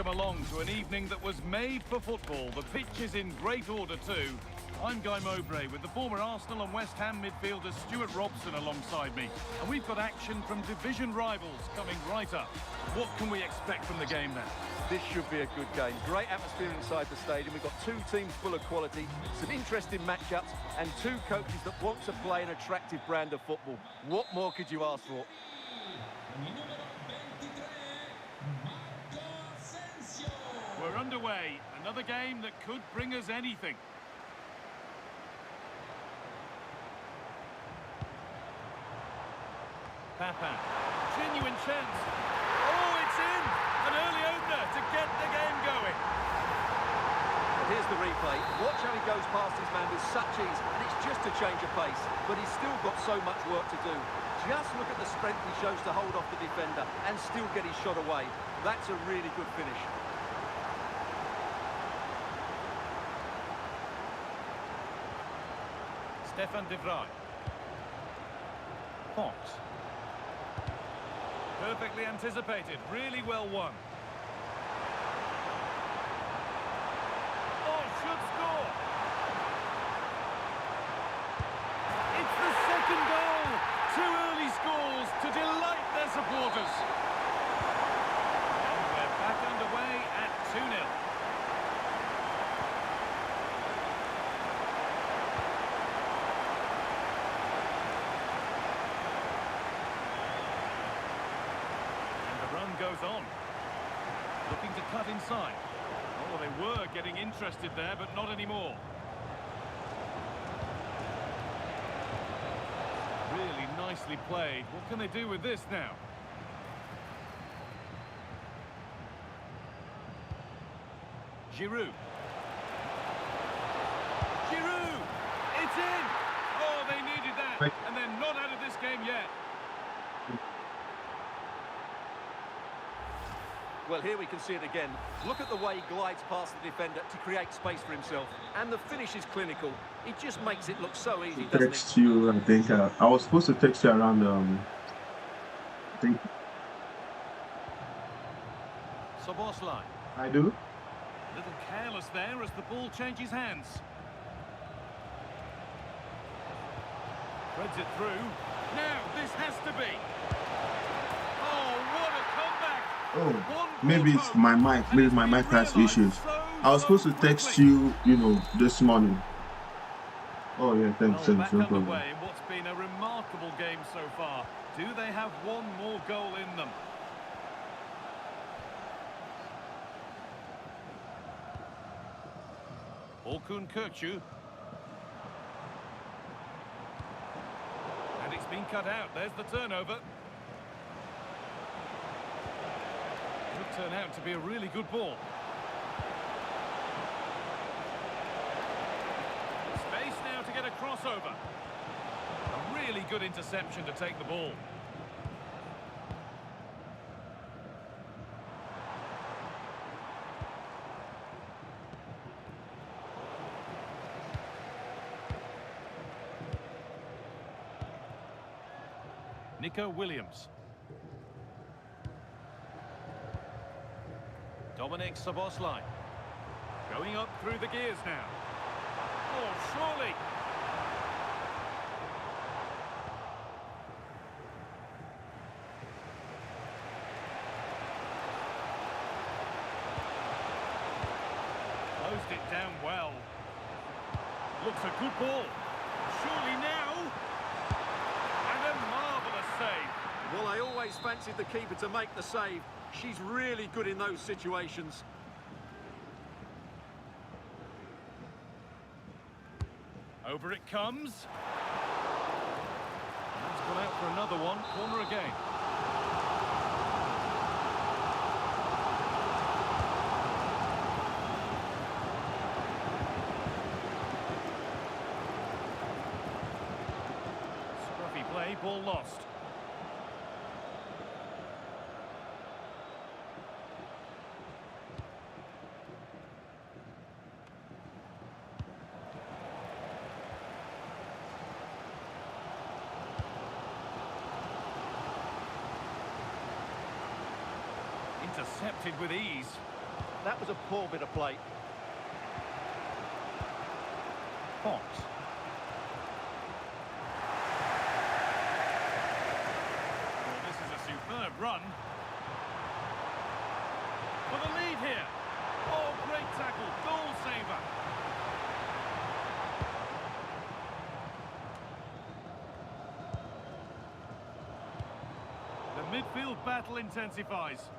welcome along to an evening that was made for football. The pitch is in great order too. I'm Guy Mowbray with the former Arsenal and West Ham midfielder Stuart Robson alongside me. And we've got action from division rivals coming right up. What can we expect from the game now? This should be a good game. Great atmosphere inside the stadium. We've got two teams full of quality, some interesting matchups, and two coaches that want to play an attractive brand of football. What more could you ask for? We're underway. Another game that could bring us anything. Papa. Genuine chance. Oh, it's in! An early opener to get the game going. Here's the replay. Watch how he goes past his man with such ease, and it's just a change of pace. But he's still got so much work to do. Just look at the strength he shows to hold off the defender and still get his shot away. That's a really good finish. Stefan de Vrij. Fox. Perfectly anticipated, really well won. Oh, should score! It's the second goal! Two early scores to delight their supporters. And we're back underway at 2-0. Goes on, looking to cut inside. Oh, they were getting interested there, but not anymore. Really nicely played. What can they do with this now? Giroud. Giroud! It's in! Oh, they needed that, and they're not out of this game yet. Well, here we can see it again. Look at the way he glides past the defender to create space for himself. And the finish is clinical. It just makes it look so easy, doesn't it? Text you, I think. I was supposed to text you around, I think. Szoboszlai. I do? A little careless there as the ball changes hands. Threads it through. Now, this has to be. Oh, what a comeback! Oh, maybe it's my mic. Maybe my mic has issues. I was supposed to text you, this morning. Oh yeah, thanks. Well, No back problem. underway in what's been a remarkable game so far. Do they have one more goal in them? Orkun Kökçü. And it's been cut out. There's the turnover. Could turn out to be a really good ball. Space now to get a crossover. A really good interception to take the ball. Nico Williams. Dominic Szoboszlai. Going up through the gears now. Oh, surely. Closed it down well. Looks a good ball. Surely now. And a marvellous save. Well, I always fancied the keeper to make the save. She's really good in those situations. Over it comes. That's gone out for another one. Corner again. Scruffy play, ball lost. Intercepted with ease. That was a poor bit of play. Fox. Well, this is a superb run. For the lead here. Oh, great tackle. Goal saver. The midfield battle intensifies.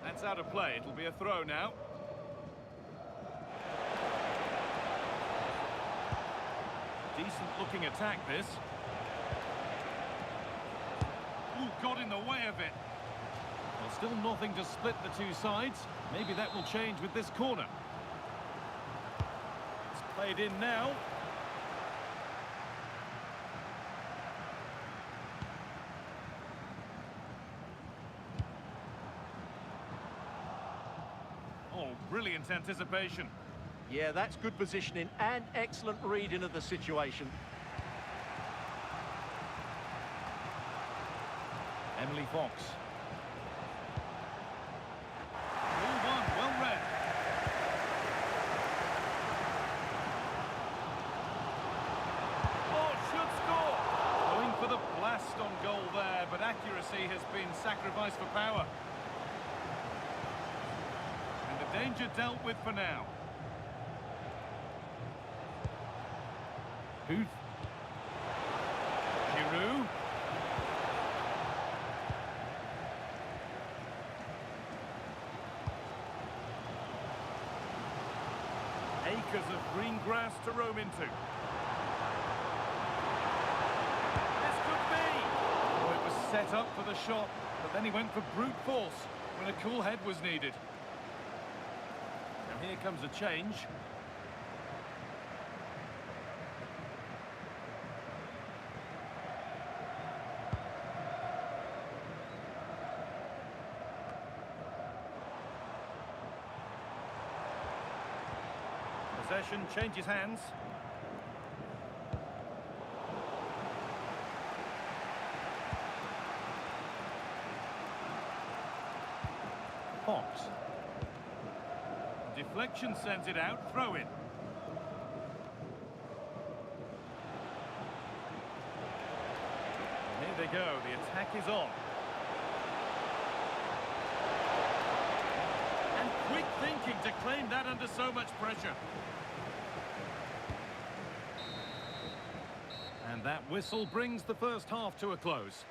That's out of play. It'll be a throw now. Decent looking attack, this. Ooh, got in the way of it. Well, still nothing to split the two sides. Maybe that will change with this corner. It's played in now. Oh, brilliant anticipation. Yeah, that's good positioning and excellent reading of the situation. Emily Fox. Ball one, well read. Oh, should score. Going for the blast on goal there, but accuracy has been sacrificed for power. And the danger dealt with for now. Huth. Giroud. Acres of green grass to roam into. This could be! Oh, it was set up for the shot, but then he went for brute force when a cool head was needed. Now here comes a change. Possession changes hands. Fox. Deflection sends it out, throw in. Here they go, the attack is on. And quick thinking to claim that under so much pressure. And that whistle brings the first half to a close.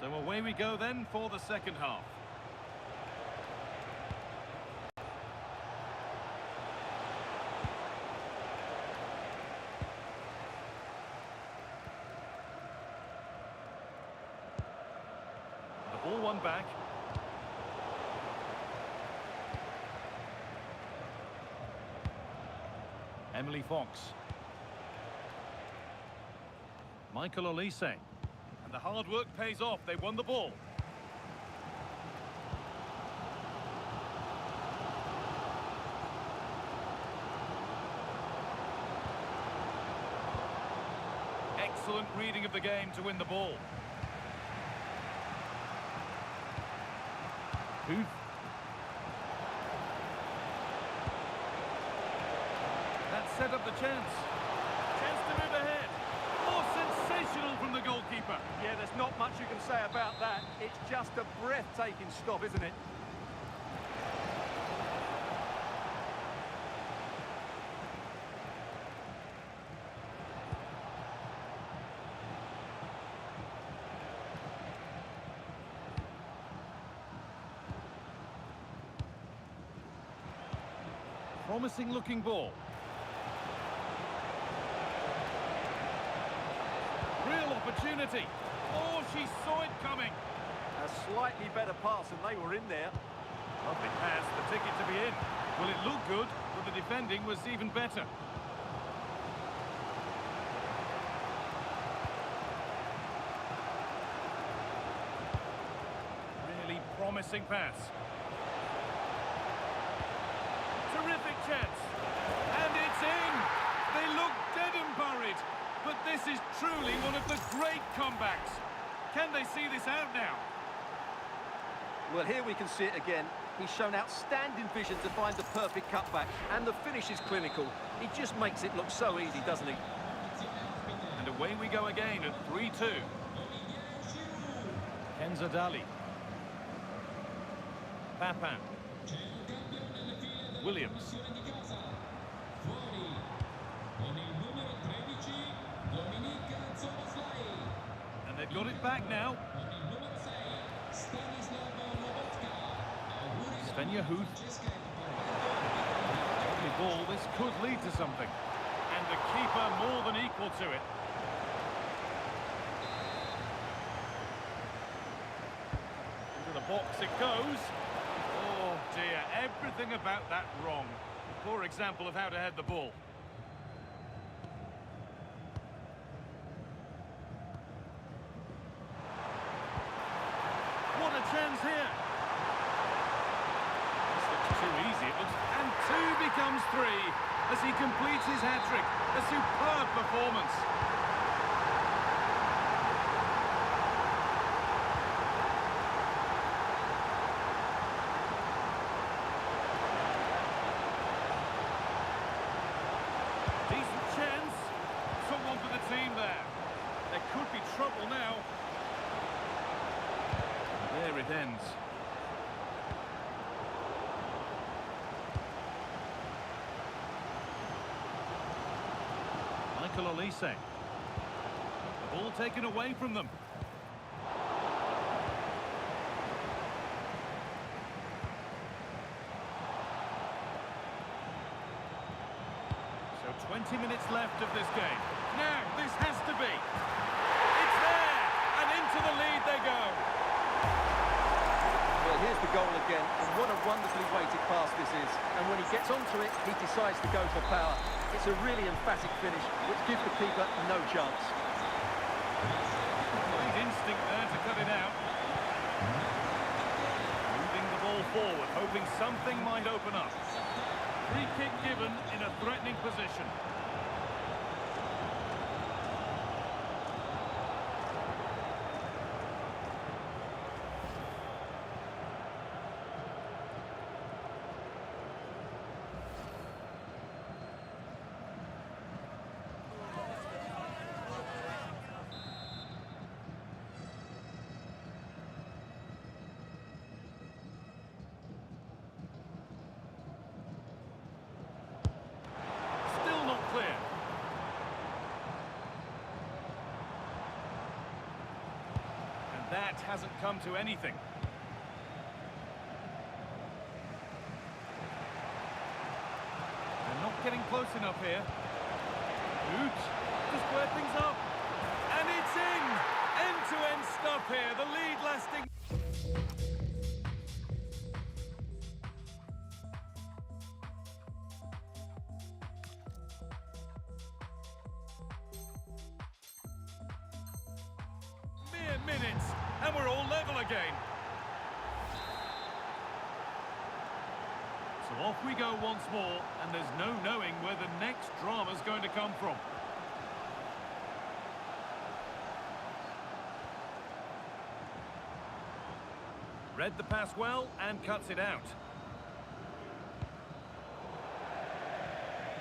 So away we go then for the second half. The ball won back. Emily Fox. Michael Olise. And the hard work pays off. They won the ball. Excellent reading of the game to win the ball. Huth. That set up the chance. Chance to move ahead. Oh, sensational from the goalkeeper. Yeah, there's not much you can say about that. It's just a breathtaking stop, isn't it? Promising looking ball. Real opportunity. Oh, she saw it coming. A slightly better pass and they were in there. Lovely pass, the ticket to be in. Well, it looked good, but the defending was even better. Really promising pass. Terrific chance. And it's in. They look dead and buried. But this is truly one of the great comebacks. Can they see this out now? Well, here we can see it again. He's shown outstanding vision to find the perfect cutback. And the finish is clinical. He just makes it look so easy, doesn't he? And away we go again at 3-2. Kenzadali. Papan. Williams. And they've got it back now. Svenja Huth. Lovely ball, this could lead to something. And the keeper more than equal to it. Into the box it goes. Oh dear, everything about that wrong. Poor example of how to head the ball. What a chance here. This looks too easy, it looks. And two becomes three as he completes his hat-trick. A superb performance. Decent chance. Someone for the team there. There could be trouble now. There it ends. Michael Olise. The ball taken away from them. So 20 minutes left of this game. Now, this has to be. It's there! And into the lead they go. Well, here's the goal again, and what a wonderfully weighted pass this is. And when he gets onto it, he decides to go for power. It's a really emphatic finish, which gives the keeper no chance. Great instinct there to cut it out. Moving the ball forward, hoping something might open up. Free kick given in a threatening position. Still not clear. And that hasn't come to anything. They're not getting close enough here. Hoot to square things up. And it's in! End-to-end stuff here. The lead lasting. Mere minutes, and we're all level again. So off we go once more, and there's no knowing where the next drama's going to come from. Read the pass well and cuts it out.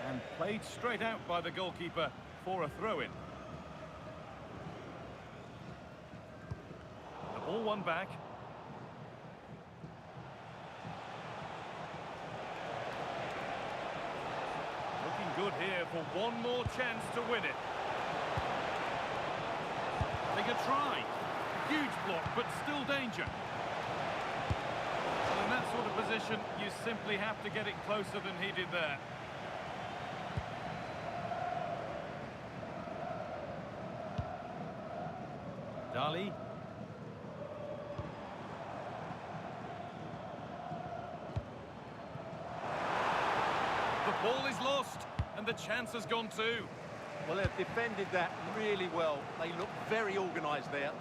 And played straight out by the goalkeeper for a throw-in. The ball won back. Looking good here for one more chance to win it. They could try. Huge block, but still danger. Well, in that sort of position, you simply have to get it closer than he did there. Dali. The ball is lost, and the chance has gone too. Well, they've defended that really well. They look very organised there.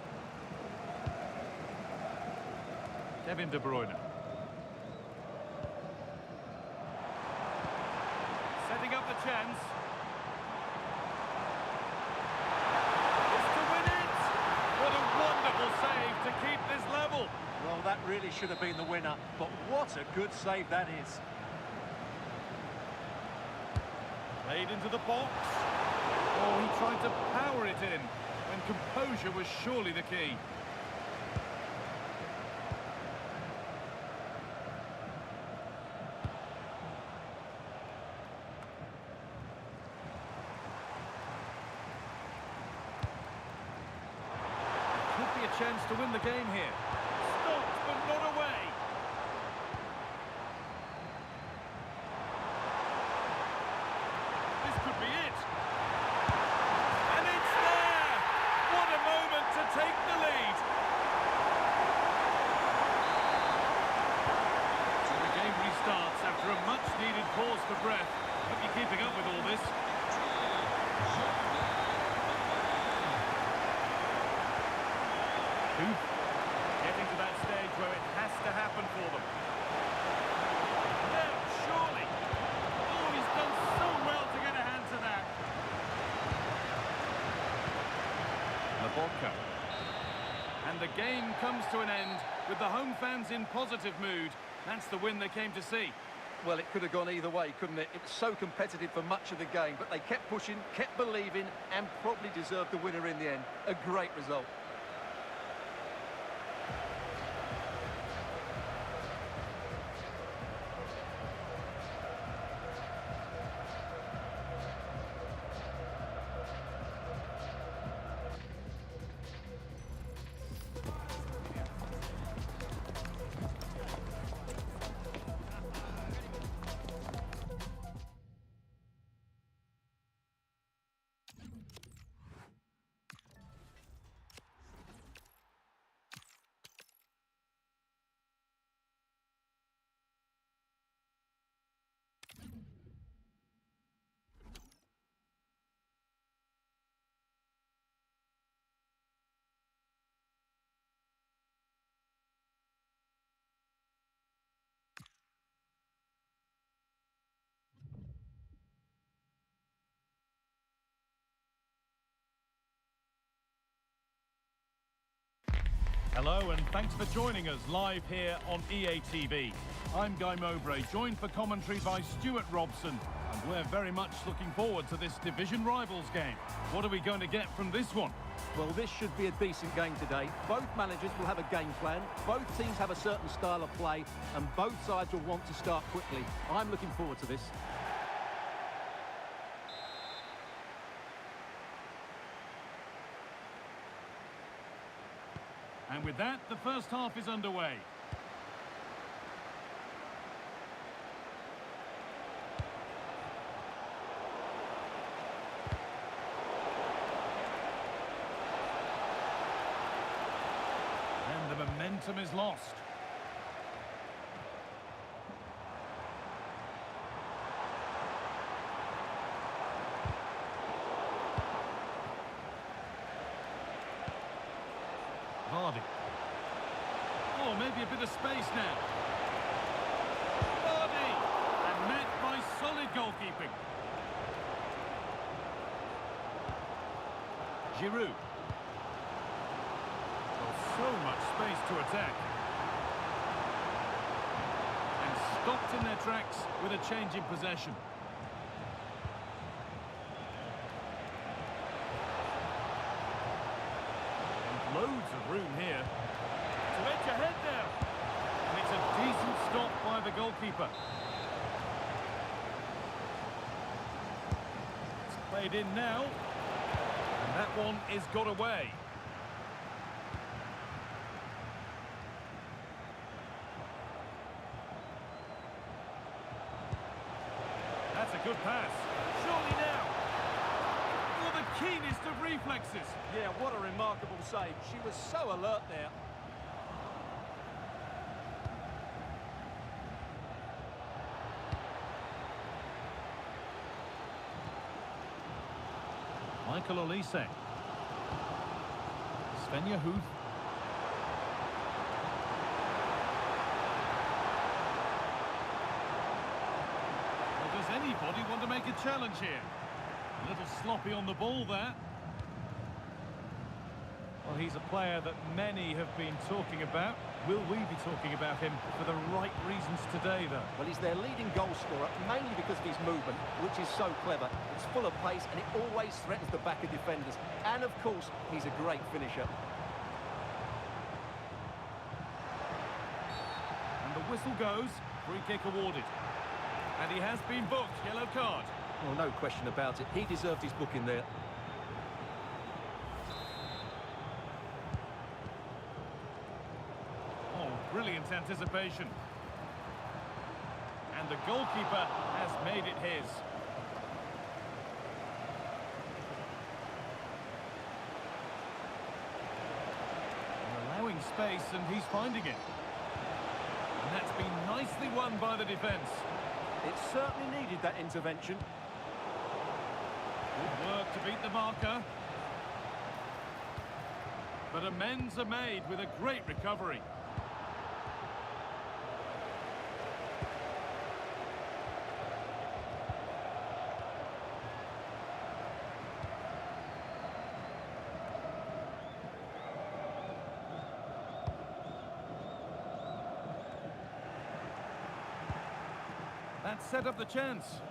Kevin De Bruyne. Setting up the chance. It's to win it! What a wonderful save to keep this level. Well, that really should have been the winner, but what a good save that is. Played into the box. Oh, he tried to power it in, when composure was surely the key. Could be a chance to win the game here. Stopped, but not away. This could be it. And it's there! What a moment to take the lead. So the game restarts after a much-needed pause for breath. Hope you're keeping up with all this. Getting to that stage where it has to happen for them. No, surely. Oh, he's done so well to get a hand to that. Laborca. And the game comes to an end with the home fans in positive mood. That's the win they came to see. Well, it could have gone either way, couldn't it? It was so competitive for much of the game, but they kept pushing, kept believing, and probably deserved the winner in the end. A great result. Hello and thanks for joining us live here on EA TV. I'm Guy Mowbray, joined for commentary by Stuart Robson, and we're very much looking forward to this division rivals game. What are we going to get from this one? Well, this should be a decent game today. Both managers will have a game plan, both teams have a certain style of play, and both sides will want to start quickly. I'm looking forward to this. And with that, the first half is underway. And the momentum is lost. Vardy. Oh, maybe a bit of space now. Vardy! And met by solid goalkeeping. Giroud. Oh, so much space to attack. stopped in their tracks with a change in possession. And loads of room here to edge ahead now. And it's a decent stop by the goalkeeper. It's played in now. And that one is got away. That's a good pass. Surely now. For the keenest of reflexes. Yeah, what a remarkable save. She was so alert there. Michael Olise. Svenja Huth. Does anybody want to make a challenge here? A little sloppy on the ball there. Well, he's a player that many have been talking about. Will we be talking about him for the right reasons today, though? Well, he's their leading goal scorer, mainly because of his movement, which is so clever. It's full of pace, and it always threatens the back of defenders. And, of course, he's a great finisher. And the whistle goes. Free kick awarded. And he has been booked. Yellow card. Well, no question about it. He deserved his booking there. Oh, brilliant anticipation. And the goalkeeper has made it his. And allowing space, and he's finding it. And that's been nicely won by the defence. It certainly needed that intervention. Good work to beat the marker. But amends are made with a great recovery. That set up the chance.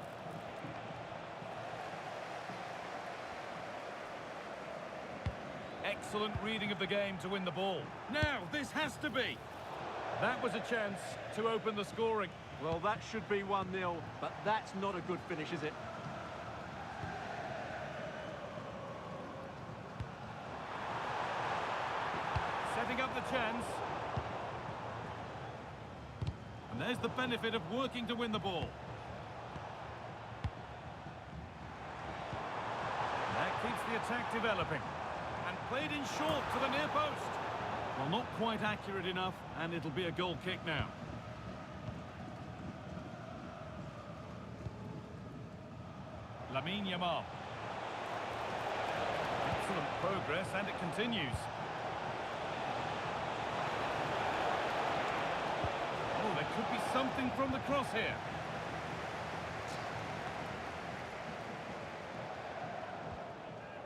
Excellent reading of the game to win the ball. Now, this has to be. That was a chance to open the scoring. Well, that should be 1-0, but that's not a good finish, is it? Setting up the chance. And there's the benefit of working to win the ball. And that keeps the attack developing. And played in short to the near post. Well, not quite accurate enough, and it'll be a goal kick now. Lamine Yamal. Excellent progress, and it continues. Oh, there could be something from the cross here.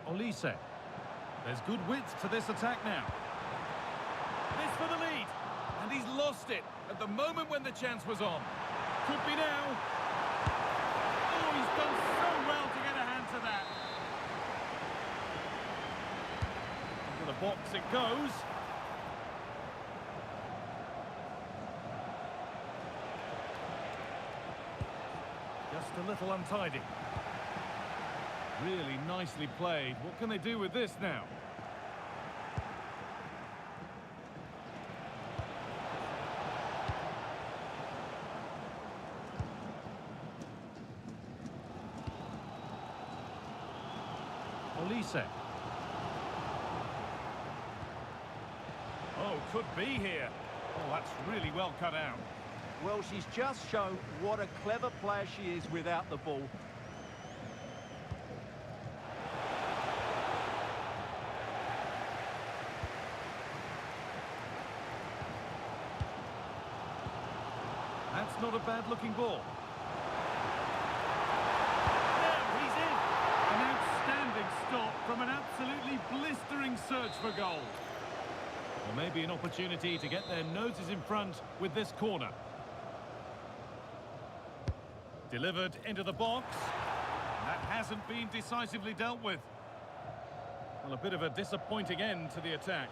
Olise. There's good width to this attack now. This for the lead. And he's lost it at the moment when the chance was on. Could be now. Oh, he's done so well to get a hand to that. Into the box it goes. Just a little untidy. Really nicely played. What can they do with this now? Olise. Oh, could be here. Oh, that's really well cut out. Well, she's just shown what a clever player she is without the ball. That's not a bad-looking ball. There, he's in. An outstanding stop from an absolutely blistering search for goal. Or maybe an opportunity to get their noses in front with this corner. Delivered into the box. That hasn't been decisively dealt with. Well, a bit of a disappointing end to the attack.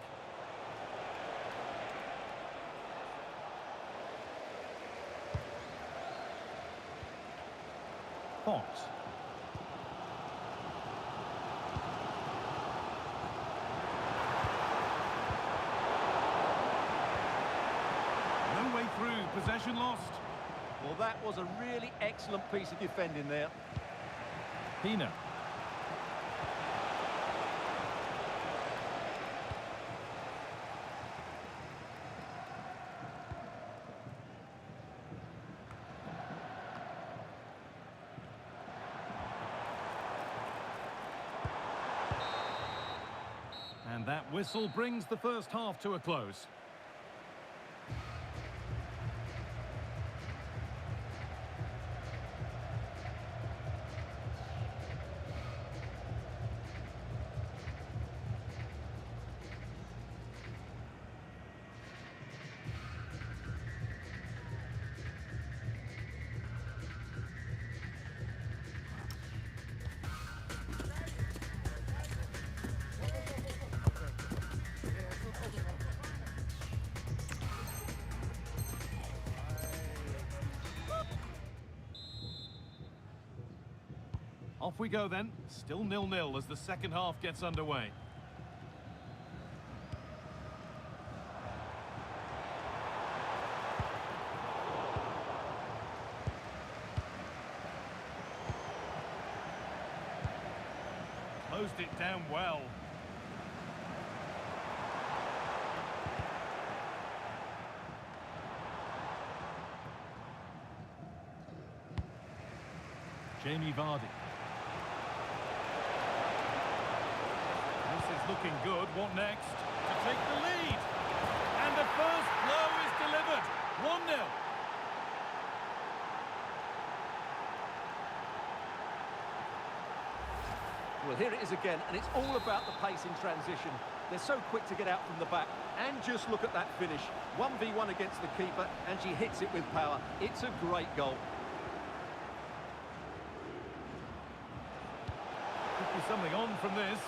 Fox. No way through, possession lost. Well, that was a really excellent piece of defending there. Pina. And that whistle brings the first half to a close. Off we go then, still 0-0 as the second half gets underway. Closed it down well. Jamie Vardy. This is looking good. What next? To take the lead. And the first blow is delivered. 1-0. Well, here it is again, and it's all about the pace in transition. They're so quick to get out from the back, and just look at that finish. 1v1 against the keeper, and she hits it with power. It's a great goal. Could be something on from this.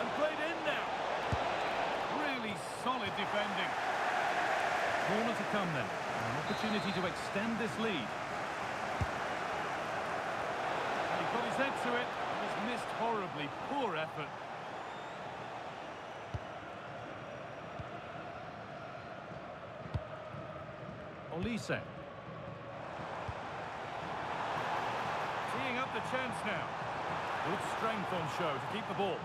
And played in now. Really solid defending. Corner to come then. An opportunity to extend this lead. And he got his head to it. Just missed horribly. Poor effort. Olise. Teeing up the chance now. Good strength on show to keep the ball.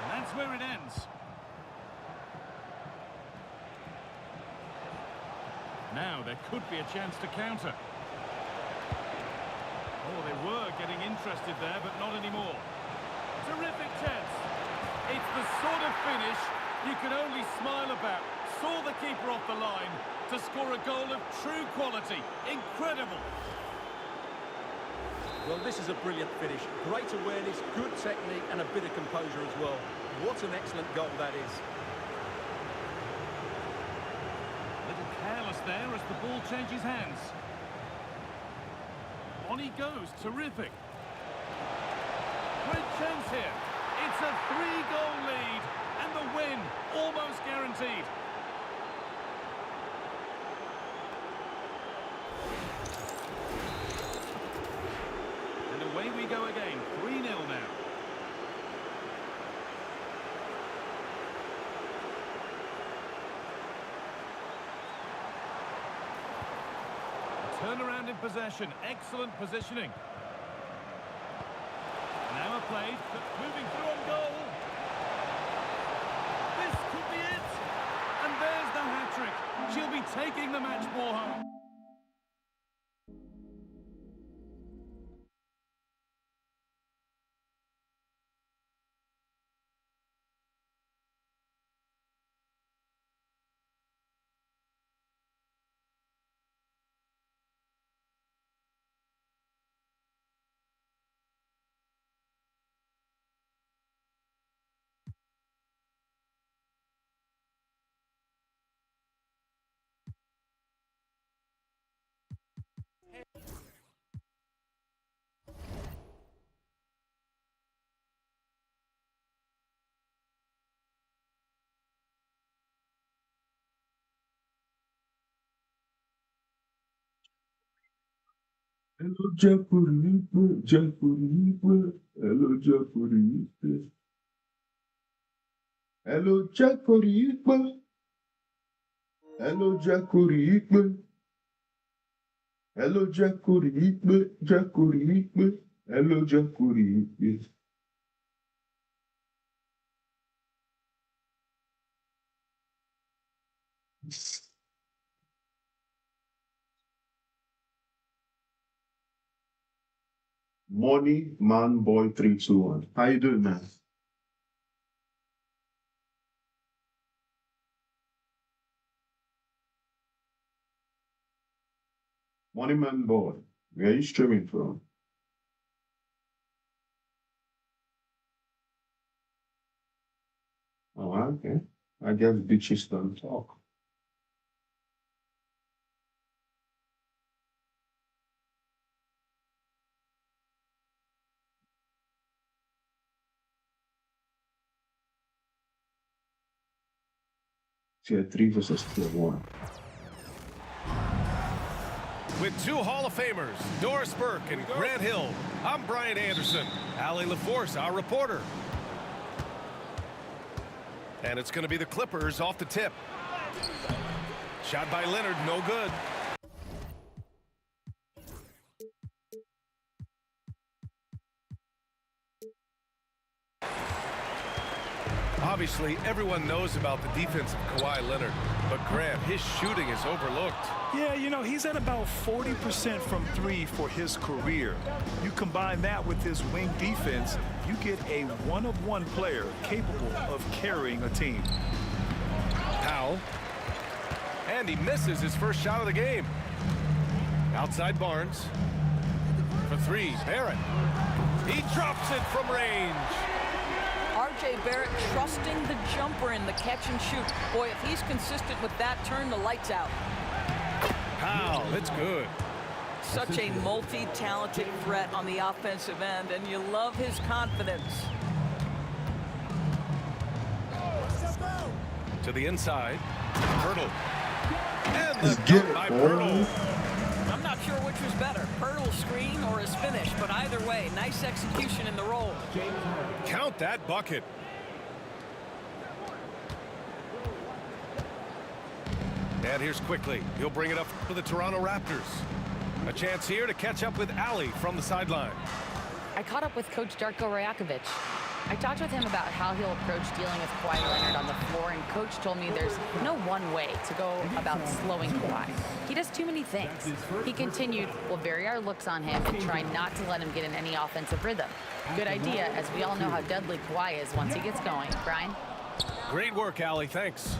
And that's where it ends. Now there could be a chance to counter. Oh, they were getting interested there, but not anymore. Terrific chance. It's the sort of finish you can only smile about. Saw the keeper off the line to score a goal of true quality. Incredible. Well, this is a brilliant finish. Great awareness, good technique, and a bit of composure as well. What an excellent goal that is. A little careless there as the ball changes hands. On he goes, terrific. Great chance here. It's a 3-goal lead, and the win almost guaranteed. And away we go again, 3-0 now. Turnaround in possession, excellent positioning. Now a play, but moving through on goal. This could be it. And there's the hat-trick. She'll be taking the match ball home. Hello, Jeopardy, Jeopardy, hello, Jeopardy, hello, Jeopardy, hello, Jeopardy, hello, Jeopardy, Jeopardy, hello, Jeopardy. Money, man, boy, 3, 2, 1. How you doing, man? Money, man, boy. Where are you streaming from? Oh, okay. I guess bitches don't talk. Tier 3 versus Tier 1. With 2 Hall of Famers, Doris Burke and Grant Hill, I'm Brian Anderson. Allie LaForce, our reporter. And it's going to be the Clippers off the tip. Shot by Leonard, no good. Obviously, everyone knows about the defense of Kawhi Leonard, but Grant, his shooting is overlooked. Yeah, you know, he's at about 40% from 3 for his career. You combine that with his wing defense, you get a one-of-one player capable of carrying a team. Powell. And he misses his first shot of the game. Outside Barnes. For 3, Barrett. He drops it from range. R.J. Barrett trusting the jumper in the catch and shoot. Boy, if he's consistent with that, turn the lights out. Powell, it's good. Such a multi-talented threat on the offensive end, and you love his confidence. To the inside. Pirtle. And the Let's get dunk it, by boy. Pirtle. I'm not sure which was better, Pirtle's screen or his finish, but either way, nice execution in the roll. Count that bucket. And here's Quickly. He'll bring it up for the Toronto Raptors. A chance here to catch up with Allie from the sideline. I caught up with Coach Darko Rajakovic. I talked with him about how he'll approach dealing with Kawhi Leonard on the floor, and Coach told me there's no one way to go about slowing Kawhi. He does too many things. He continued, we'll vary our looks on him and try not to let him get in any offensive rhythm. Good idea, as we all know how deadly Kawhi is once he gets going. Brian? Great work, Allie. Thanks.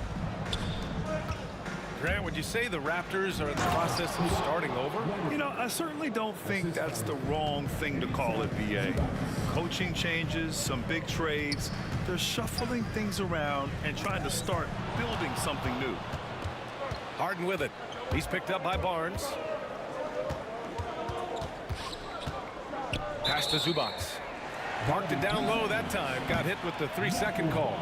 Grant, would you say the Raptors are in the process of starting over? You know, I certainly don't think that's the wrong thing to call it, BA. Coaching changes, some big trades. They're shuffling things around and trying to start building something new. Harden with it. He's picked up by Barnes. Pass to Zubac. Parked it down low that time. Got hit with the 3-second call.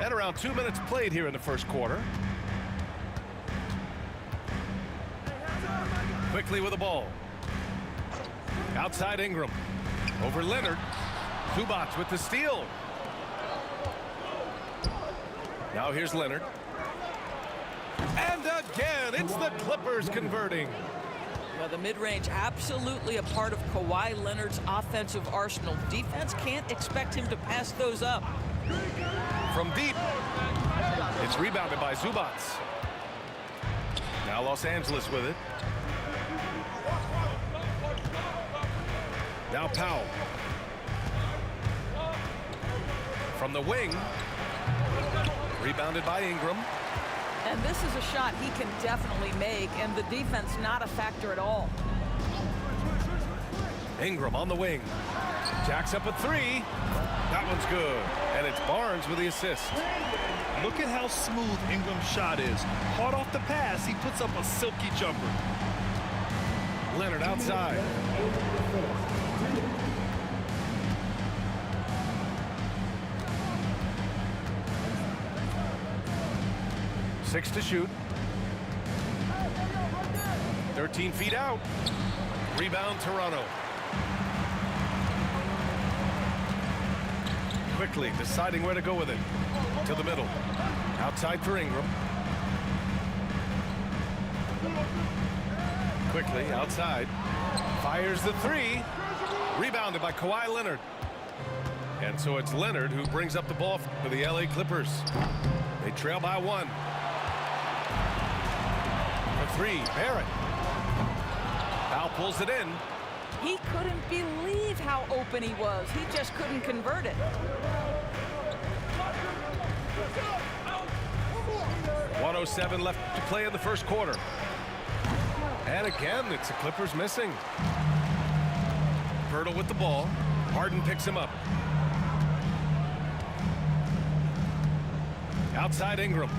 And around 2 minutes played here in the first quarter. Quickly with the ball. Outside Ingram. Over Leonard. Zubac with the steal. Now here's Leonard. And again, it's the Clippers converting. Well, the mid-range absolutely a part of Kawhi Leonard's offensive arsenal. Defense can't expect him to pass those up. From deep. It's rebounded by Zubac. Now Los Angeles with it. Now Powell. From the wing. Rebounded by Ingram. And this is a shot he can definitely make, and the defense not a factor at all. Ingram on the wing. Jacks up a 3. That one's good. And it's Barnes with the assist. Look at how smooth Ingram's shot is. Hard off the pass, he puts up a silky jumper. Leonard outside. Six to shoot. 13 feet out. Rebound, Toronto. Quickly deciding where to go with it. To the middle. Outside for Ingram. Quickly outside. Fires the three. Rebounded by Kawhi Leonard. And so it's Leonard who brings up the ball for the LA Clippers. They trail by 1. For 3, Barrett. Foul pulls it in. He couldn't believe how open he was. He just couldn't convert it. 1:07 left to play in the first quarter. And again, it's the Clippers missing. Pirtle with the ball. Harden picks him up. Outside Ingram.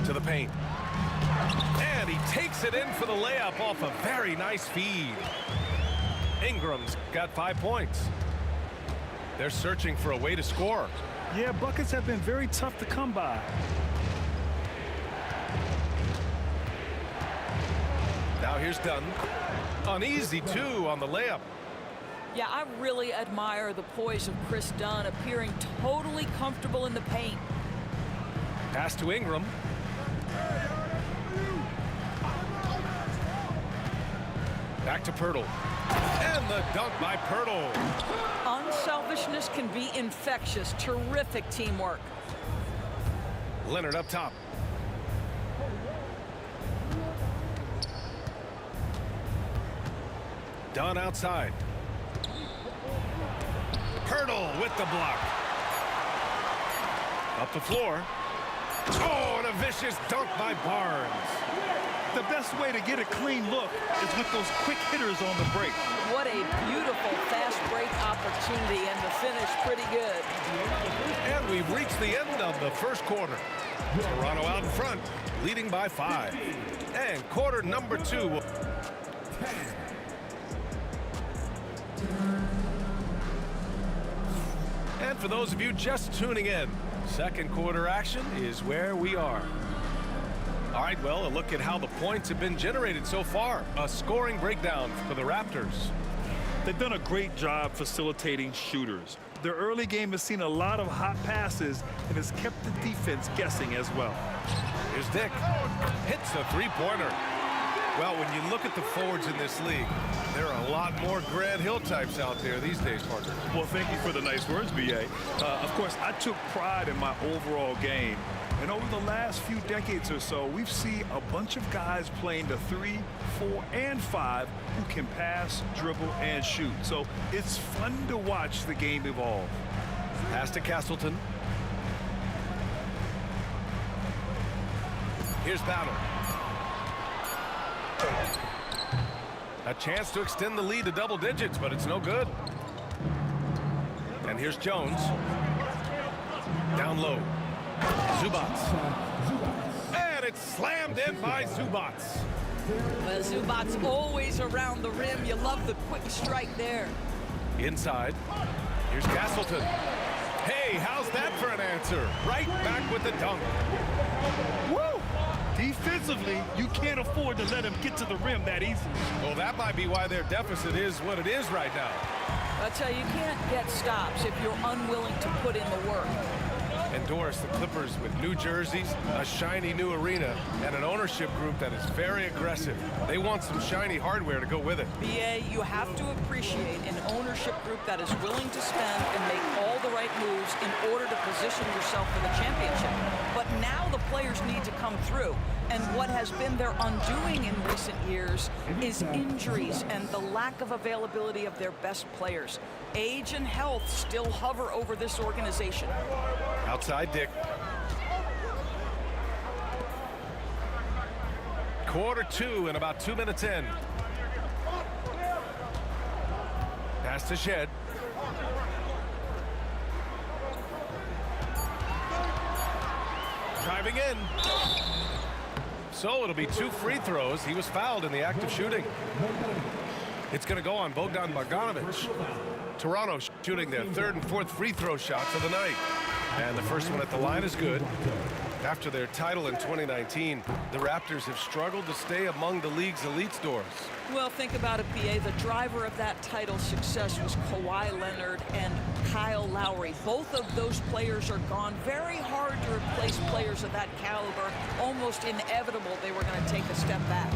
To the paint. And he takes it in for the layup off a very nice feed. Ingram's got 5 points. They're searching for a way to score. Yeah, buckets have been very tough to come by. Now here's Dunn. An easy 2 on the layup. Yeah, I really admire the poise of Chris Dunn, appearing totally comfortable in the paint. Pass to Ingram. Back to Pirtle. And the dunk by Pirtle. Unselfishness can be infectious. Terrific teamwork. Leonard up top. Dunn outside. Pirtle with the block. Up the floor. Oh, and a vicious dunk by Barnes. The best way to get a clean look is with those quick hitters on the break. What a beautiful fast break opportunity, and the finish pretty good. And we've reached the end of the first quarter. Toronto out in front, leading by 5. And quarter number 2. And for those of you just tuning in, second quarter action is where we are. All right, well, a look at how the points have been generated so far. A scoring breakdown for the Raptors. They've done a great job facilitating shooters. Their early game has seen a lot of hot passes and has kept the defense guessing as well. Here's Dick. Hits a three-pointer. Well, when you look at the forwards in this league, there are a lot more Grant Hill types out there these days, partner. Well, thank you for the nice words, B.A. Of course, I took pride in my overall game. And over the last few decades or so, we've seen a bunch of guys playing the 3, 4, and 5 who can pass, dribble, and shoot. So it's fun to watch the game evolve. Pass to Castleton. Here's Battle. A chance to extend the lead to double digits, but it's no good. And here's Jones. Down low. Zubats. And it's slammed in by Zubats. Well, Zubats always around the rim. You love the quick strike there. Inside. Here's Castleton. Hey, how's that for an answer? Right back with the dunk. Woo! Defensively, you can't afford to let him get to the rim that easily. Well, that might be why their deficit is what it is right now. I tell you, you can't get stops if you're unwilling to put in the work. Endorse the Clippers with new jerseys, a shiny new arena, and an ownership group that is very aggressive. They want some shiny hardware to go with it. BA, you have to appreciate an ownership group that is willing to spend and make all the right moves in order to position yourself for the championship. But now the players need to come through. And what has been their undoing in recent years is injuries and the lack of availability of their best players. Age and health still hover over this organization. Outside Dick. Quarter 2 and about 2 minutes in. Pass to Shed. Driving in. So it'll be 2 free throws. He was fouled in the act of shooting. It's going to go on Bogdan Bogdanovic. Toronto shooting their 3rd and 4th free throw shots of the night. And the first one at the line is good. After their title in 2019, the Raptors have struggled to stay among the league's elite stores. Well, think about it, B.A. The driver of that title success was Kawhi Leonard and Kyle Lowry. Both of those players are gone. Very hard to replace players of that caliber. Almost inevitable they were going to take a step back.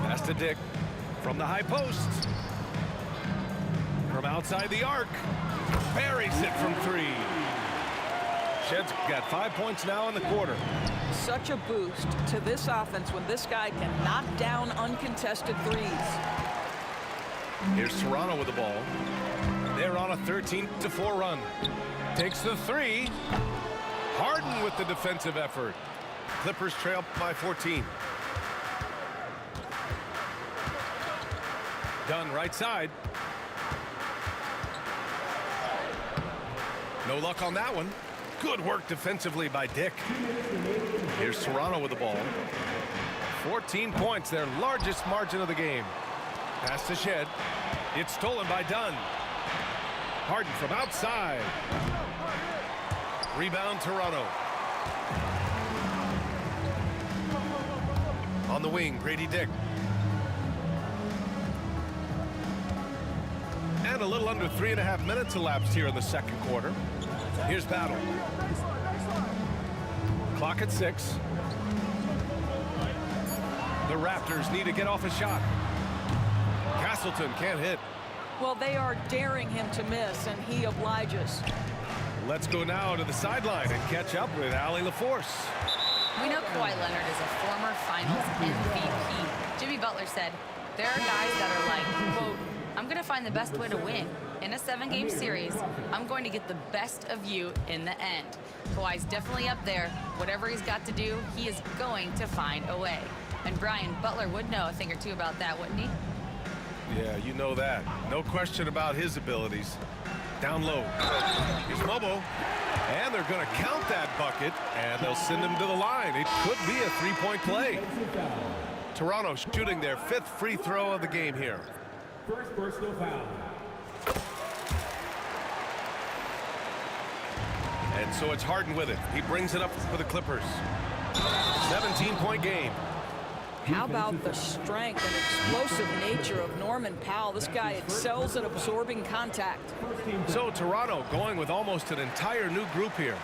Pass to Dick from the high post. From outside the arc. Buries it from 3. Shed's got 5 points now in the quarter. Such a boost to this offense when this guy can knock down uncontested threes. Here's Toronto with the ball. They're on a 13-4 run. Takes the 3. Harden with the defensive effort. Clippers trail by 14. Dunn right side. No luck on that one. Good work defensively by Dick. Here's Toronto with the ball. 14 points, their largest margin of the game. Pass to Shed. It's stolen by Dunn. Harden from outside. Rebound Toronto. On the wing, Grady Dick. And a little under 3.5 minutes elapsed here in the second quarter. Here's Battle. Clock at 6. The Raptors need to get off a shot. Castleton can't hit. Well, they are daring him to miss, and he obliges. Let's go now to the sideline and catch up with Allie LaForce. We know Kawhi Leonard is a former Finals MVP. Jimmy Butler said, there are guys that are like, quote, I'm going to find the best way to win. In a 7-game series, I'm going to get the best of you in the end. Kawhi's definitely up there. Whatever he's got to do, he is going to find a way. And Brian, Butler would know a thing or two about that, wouldn't he? Yeah, you know that. No question about his abilities. Down low. Here's Mobo. And they're going to count that bucket, and they'll send him to the line. It could be a 3-point play. Toronto shooting their 5th free throw of the game here. First personal foul. And so it's Harden with it. He brings it up for the Clippers. 17-point game. How about the strength and explosive nature of Norman Powell? This guy excels at absorbing contact. So Toronto going with almost an entire new group here.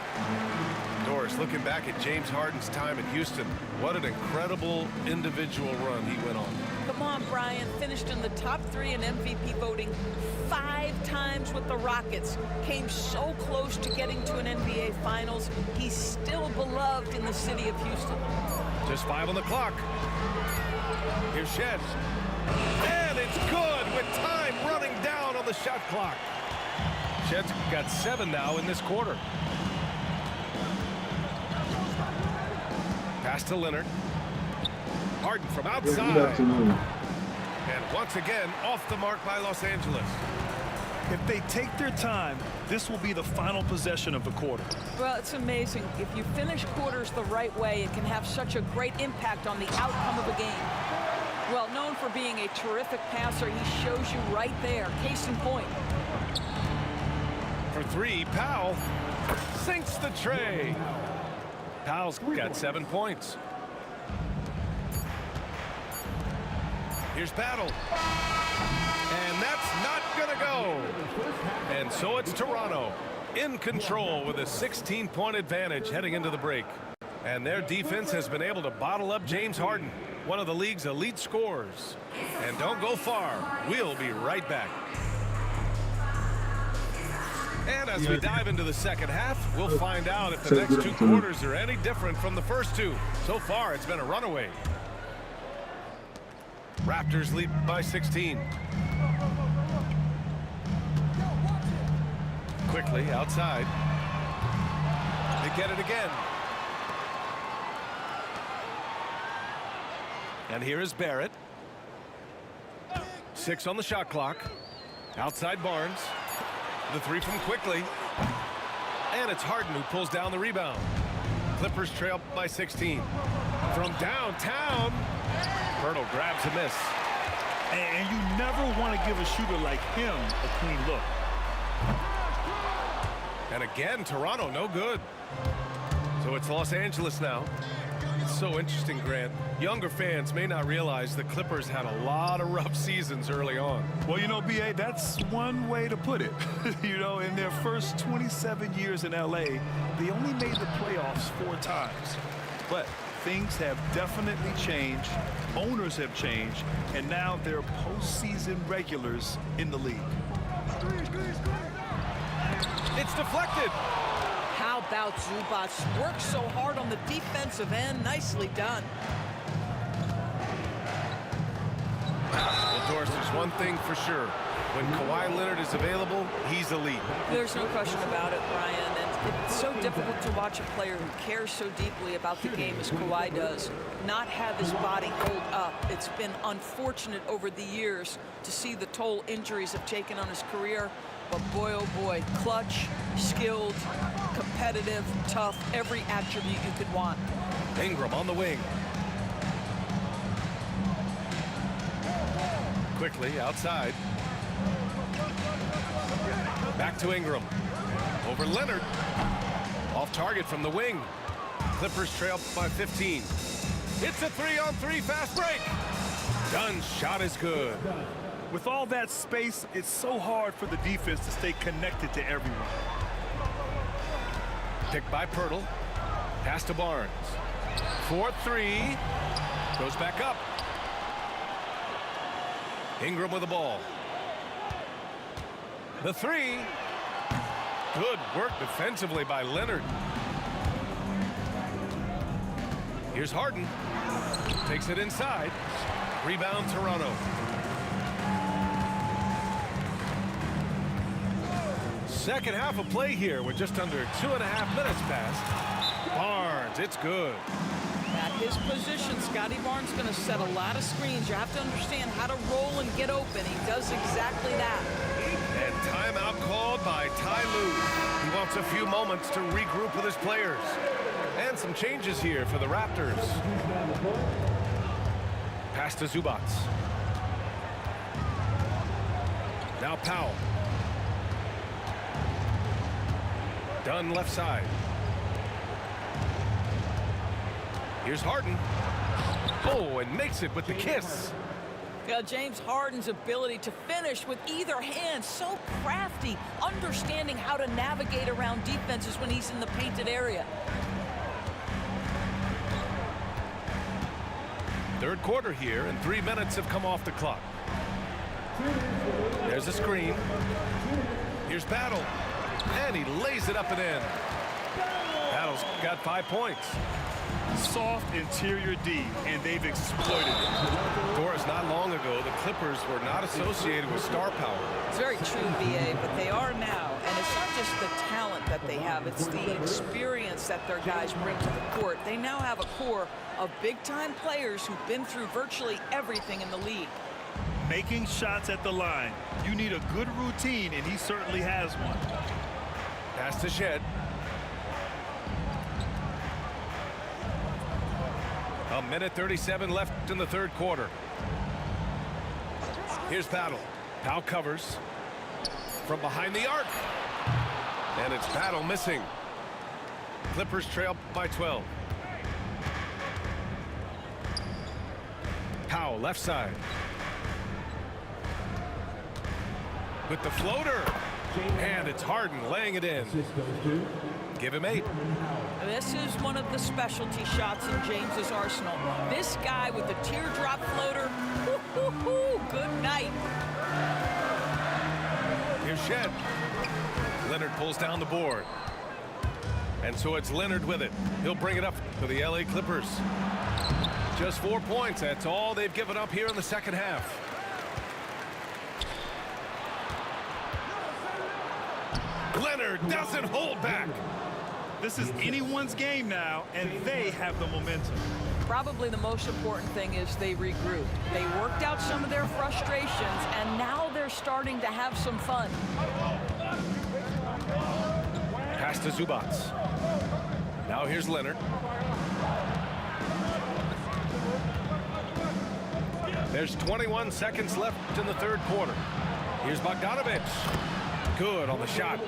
Doris looking back at James Harden's time in Houston. What an incredible individual run he went on. Come on, Brian. Finished in the top 3 in MVP voting 5 times with the Rockets. Came so close to getting to an NBA Finals. He's still beloved in the city of Houston. Just 5 on the clock. Here's Shed. And it's good with time running down on the shot clock. Shed's got 7 now in this quarter. Pass to Leonard. Harden from outside. Good afternoon. And once again, off the mark by Los Angeles. If they take their time, this will be the final possession of the quarter. Well, it's amazing. If you finish quarters the right way, it can have such a great impact on the outcome of a game. Well, known for being a terrific passer, he shows you right there. Case in point. For 3, Powell sinks the tray. Powell's got 7 points. Here's Battle. And that's not gonna go. And so it's Toronto in control with a 16-point advantage heading into the break. And their defense has been able to bottle up James Harden, one of the league's elite scorers. And don't go far. We'll be right back. And as we dive into the second half, we'll find out if the next 2 quarters are any different from the first 2. So far, it's been a runaway. Raptors lead by 16. Quickly outside. They get it again. And here is Barrett. 6 on the shot clock. Outside Barnes. The 3 from Quickly. And it's Harden who pulls down the rebound. Clippers trail by 16. From downtown, Bertle grabs a miss. And you never want to give a shooter like him a clean look. And again, Toronto no good. So So it's Los Angeles now. It's so interesting, Grant. Younger fans may not realize the Clippers had a lot of rough seasons early on. Well, you know, B.A., that's one way to put it. You know, in their first 27 years in L.A., they only made the playoffs 4 times. But things have definitely changed. Owners have changed. And now they're postseason regulars in the league. It's deflected. How about Zubac? Worked so hard on the defensive end. Nicely done. Well, Doris, there's one thing for sure. When Kawhi Leonard is available, he's elite. There's no question about it, Brian. And it's so difficult to watch a player who cares so deeply about the game as Kawhi does not have his body hold up. It's been unfortunate over the years to see the toll injuries have taken on his career. But boy, oh boy, clutch, skilled, competitive, tough, every attribute you could want. Ingram on the wing. Quickly outside. Back to Ingram. Over Leonard. Off target from the wing. Clippers trail by 15. It's a 3-on-3 fast break. Dunn's shot is good. With all that space, it's so hard for the defense to stay connected to everyone. Picked by Pirtle. Pass to Barnes. 4-3. Goes back up. Ingram with the ball. The 3. Good work defensively by Leonard. Here's Harden. Takes it inside. Rebound Toronto. Second half of play here with just under 2.5 minutes passed. Barnes, it's good. At his position, Scotty Barnes going to set a lot of screens. You have to understand how to roll and get open. He does exactly that. And timeout called by Ty Lue. He wants a few moments to regroup with his players. And some changes here for the Raptors. Pass to Zubac. Now Powell. Dunn left side. Here's Harden. Oh, and makes it with the kiss. Yeah, James Harden's ability to finish with either hand, so crafty, understanding how to navigate around defenses when he's in the painted area. Third quarter here, and 3 minutes have come off the clock. There's a screen. Here's Battle. And he lays it up and in. Battle's got 5 points. Soft interior D, and they've exploited it. Doris, not long ago, the Clippers were not associated with star power. It's very true, BA, but they are now. And it's not just the talent that they have, it's the experience that their guys bring to the court. They now have a core of big-time players who've been through virtually everything in the league. Making shots at the line. You need a good routine, and he certainly has one. Pass to Shed. A minute 37 left in the third quarter. Here's Battle. Powell covers from behind the arc. And it's Battle missing. Clippers trail by 12. Powell left side. With the floater. And it's Harden laying it in. Give him 8. This is one of the specialty shots in James's arsenal. This guy with the teardrop floater, good night. Here's Shed. Leonard pulls down the board. And so it's Leonard with it. He'll bring it up to the LA Clippers. Just 4 points. That's all they've given up here in the second half. Leonard doesn't hold back. This is anyone's game now, and they have the momentum. Probably the most important thing is they regrouped. They worked out some of their frustrations, and now they're starting to have some fun. Pass to Zubac. Now here's Leonard. There's 21 seconds left in the third quarter. Here's Bogdanovich. Good on the shot.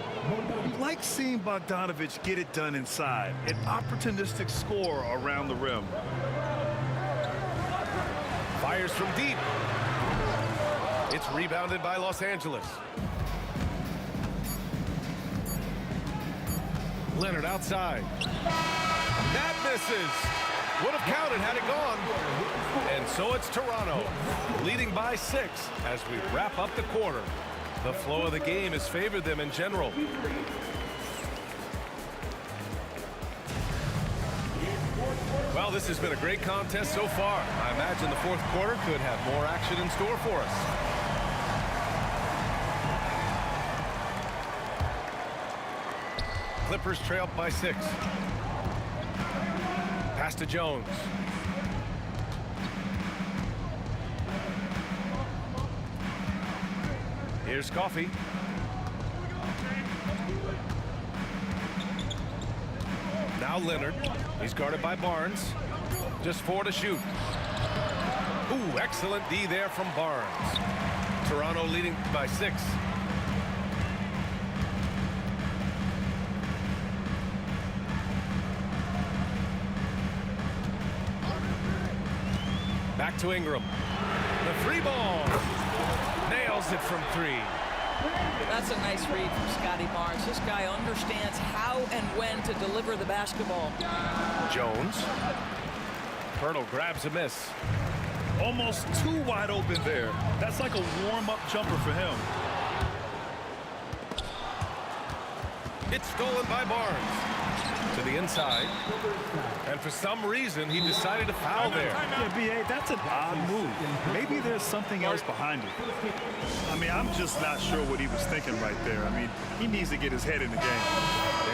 Like seeing Bogdanovic get it done inside. An opportunistic score around the rim. Fires from deep. It's rebounded by Los Angeles. Leonard outside. That misses. Would have counted had it gone. And so it's Toronto, leading by 6 as we wrap up the quarter. The flow of the game has favored them in general. Well, this has been a great contest so far. I imagine the fourth quarter could have more action in store for us. Clippers trail by 6. Pass to Jones. Here's Coffey. Now Leonard. He's guarded by Barnes. Just 4 to shoot. Ooh, excellent D there from Barnes. Toronto leading by 6. Back to Ingram. The 3 ball. Nails it from 3. That's a nice read from Scotty Barnes. This guy understands how and when to deliver the basketball. Jones. Pirtle grabs a miss. Almost too wide open there. That's like a warm-up jumper for him. It's stolen by Barnes. To the inside. And for some reason, he decided to foul there. Yeah, B.A., that's an odd move. Maybe there's something else behind it. I mean, I'm just not sure what he was thinking right there. I mean, he needs to get his head in the game.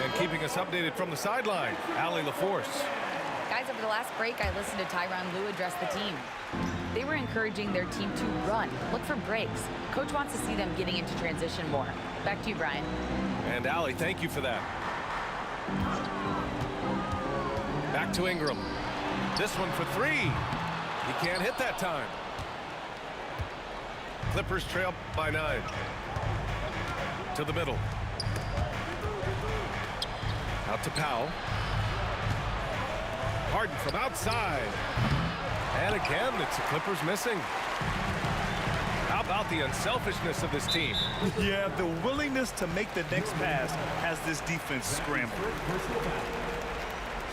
And keeping us updated from the sideline, Allie LaForce. Guys, over the last break, I listened to Tyronn Lue address the team. They were encouraging their team to run, look for breaks. Coach wants to see them getting into transition more. Back to you, Brian. And Allie, thank you for that. Back to Ingram. This one for 3. He can't hit that time. Clippers trail by 9. To the middle. Out to Powell. Harden from outside. And again, it's the Clippers missing. How about the unselfishness of this team? Yeah, the willingness to make the next pass has this defense scrambled.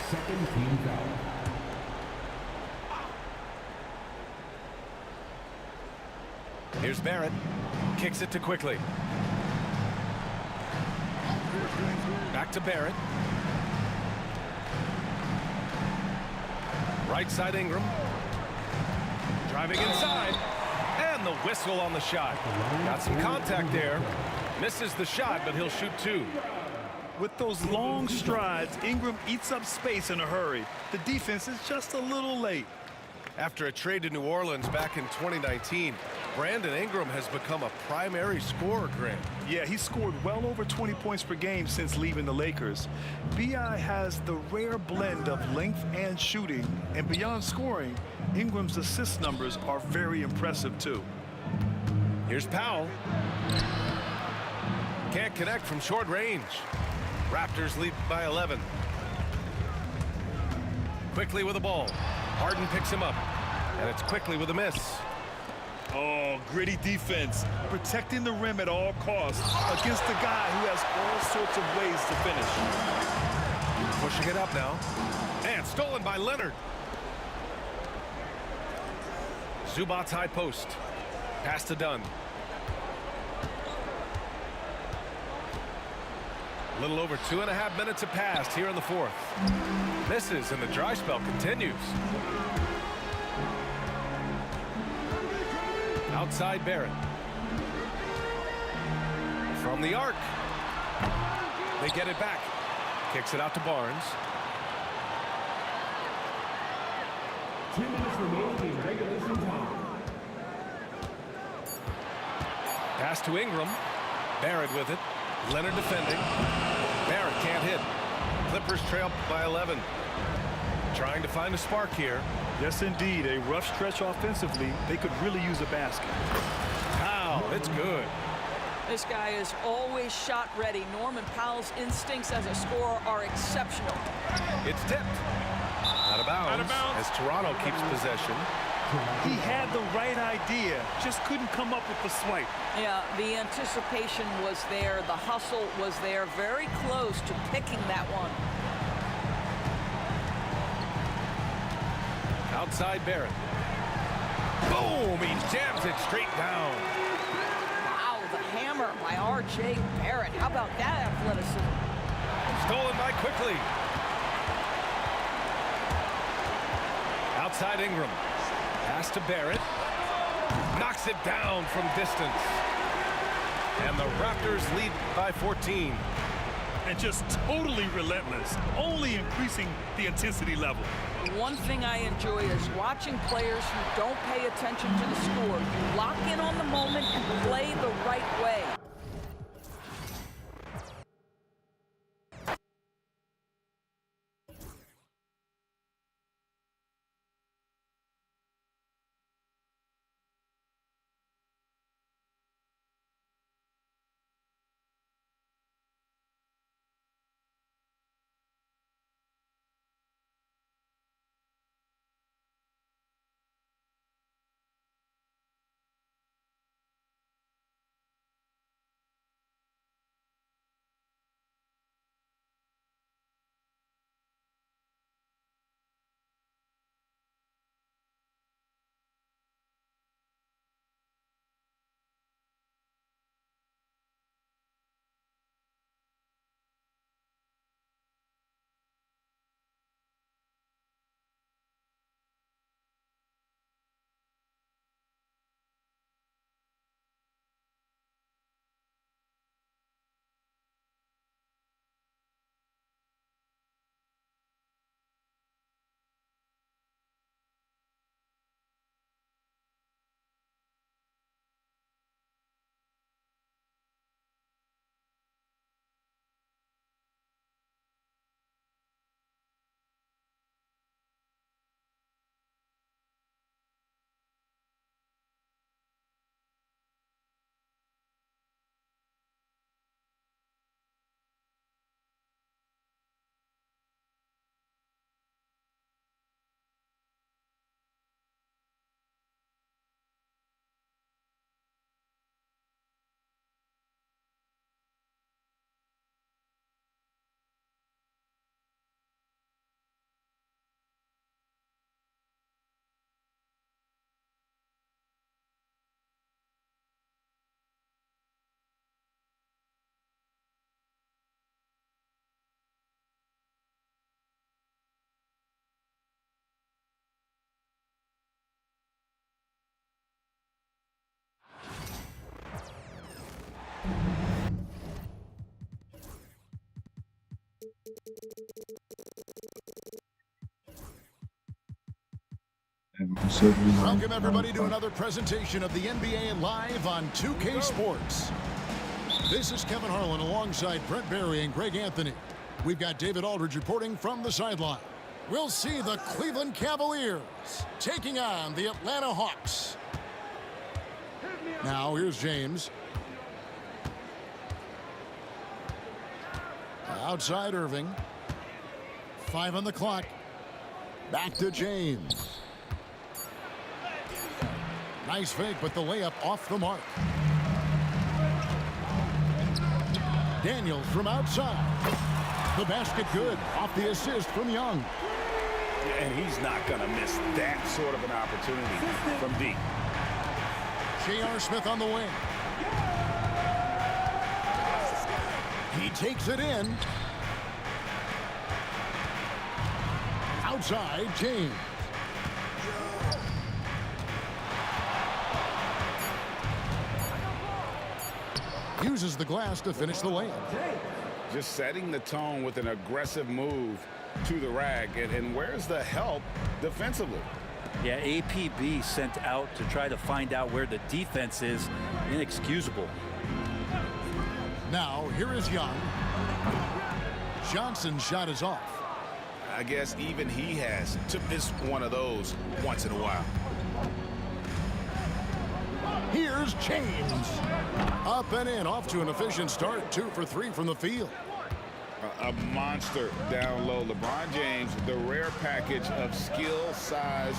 Second team foul. Here's Barrett. Kicks it to Quickly. Back to Barrett. Right side Ingram. Driving inside. And the whistle on the shot. Got some contact there. Misses the shot, but he'll shoot 2. With those long strides, Ingram eats up space in a hurry. The defense is just a little late. After a trade to New Orleans back in 2019, Brandon Ingram has become a primary scorer, Grant. Yeah, he scored well over 20 points per game since leaving the Lakers. B.I. has the rare blend of length and shooting, and beyond scoring, Ingram's assist numbers are very impressive too. Here's Powell. Can't connect from short range. Raptors lead by 11. Quickly with the ball. Harden picks him up. And it's Quickly with a miss. Oh, gritty defense. Protecting the rim at all costs against a guy who has all sorts of ways to finish. Pushing it up now. And stolen by Leonard. Zubac's high post. Pass to Dunn. A little over 2.5 minutes have passed here in the fourth. Misses, and the dry spell continues. Outside Barrett. From the arc. They get it back. Kicks it out to Barnes. 2 minutes remaining in regulation time. Pass to Ingram. Barrett with it. Leonard defending. Barrett can't hit. Clippers trail by 11. Trying to find a spark here. Yes, indeed. A rough stretch offensively. They could really use a basket. Wow, it's good. This guy is always shot ready. Norman Powell's instincts as a scorer are exceptional. It's tipped. Out of bounds. Out of bounds. As Toronto keeps possession. He had the right idea, just couldn't come up with the swipe. Yeah, the anticipation was there. The hustle was there. Very close to picking that one. Outside Barrett. Boom! He jams it straight down. Wow, the hammer by R.J. Barrett. How about that athleticism? Stolen by quickly. Outside Ingram. Pass to Barrett. Knocks it down from distance. And the Raptors lead by 14. And just totally relentless, only increasing the intensity level. One thing I enjoy is watching players who don't pay attention to the score. You lock in on the moment and play the right way. Welcome everybody to another presentation of the NBA live on 2K Sports. This is Kevin Harlan alongside Brent Barry and Greg Anthony. We've got David Aldridge reporting from the sideline. We'll see the Cleveland Cavaliers taking on the Atlanta Hawks. Now here's James. Outside Irving. 5 on the clock. Back to James. Nice fake, but the layup off the mark. Daniels from outside. The basket good. Off the assist from Young. And he's not going to miss that sort of an opportunity from deep. J.R. Smith on the wing. He takes it in. Outside, James. Uses the glass to finish the layup. Just setting the tone with an aggressive move to the rack. And where's the help defensively? Yeah, APB sent out to try to find out where the defense is. Inexcusable. Now, here is Young. Johnson's shot is off. I guess even he has to miss one of those once in a while. Here's Here's James. Up and in, off to an efficient start. 2 for 3 from the field. A monster down low. LeBron James, the rare package of skill, size,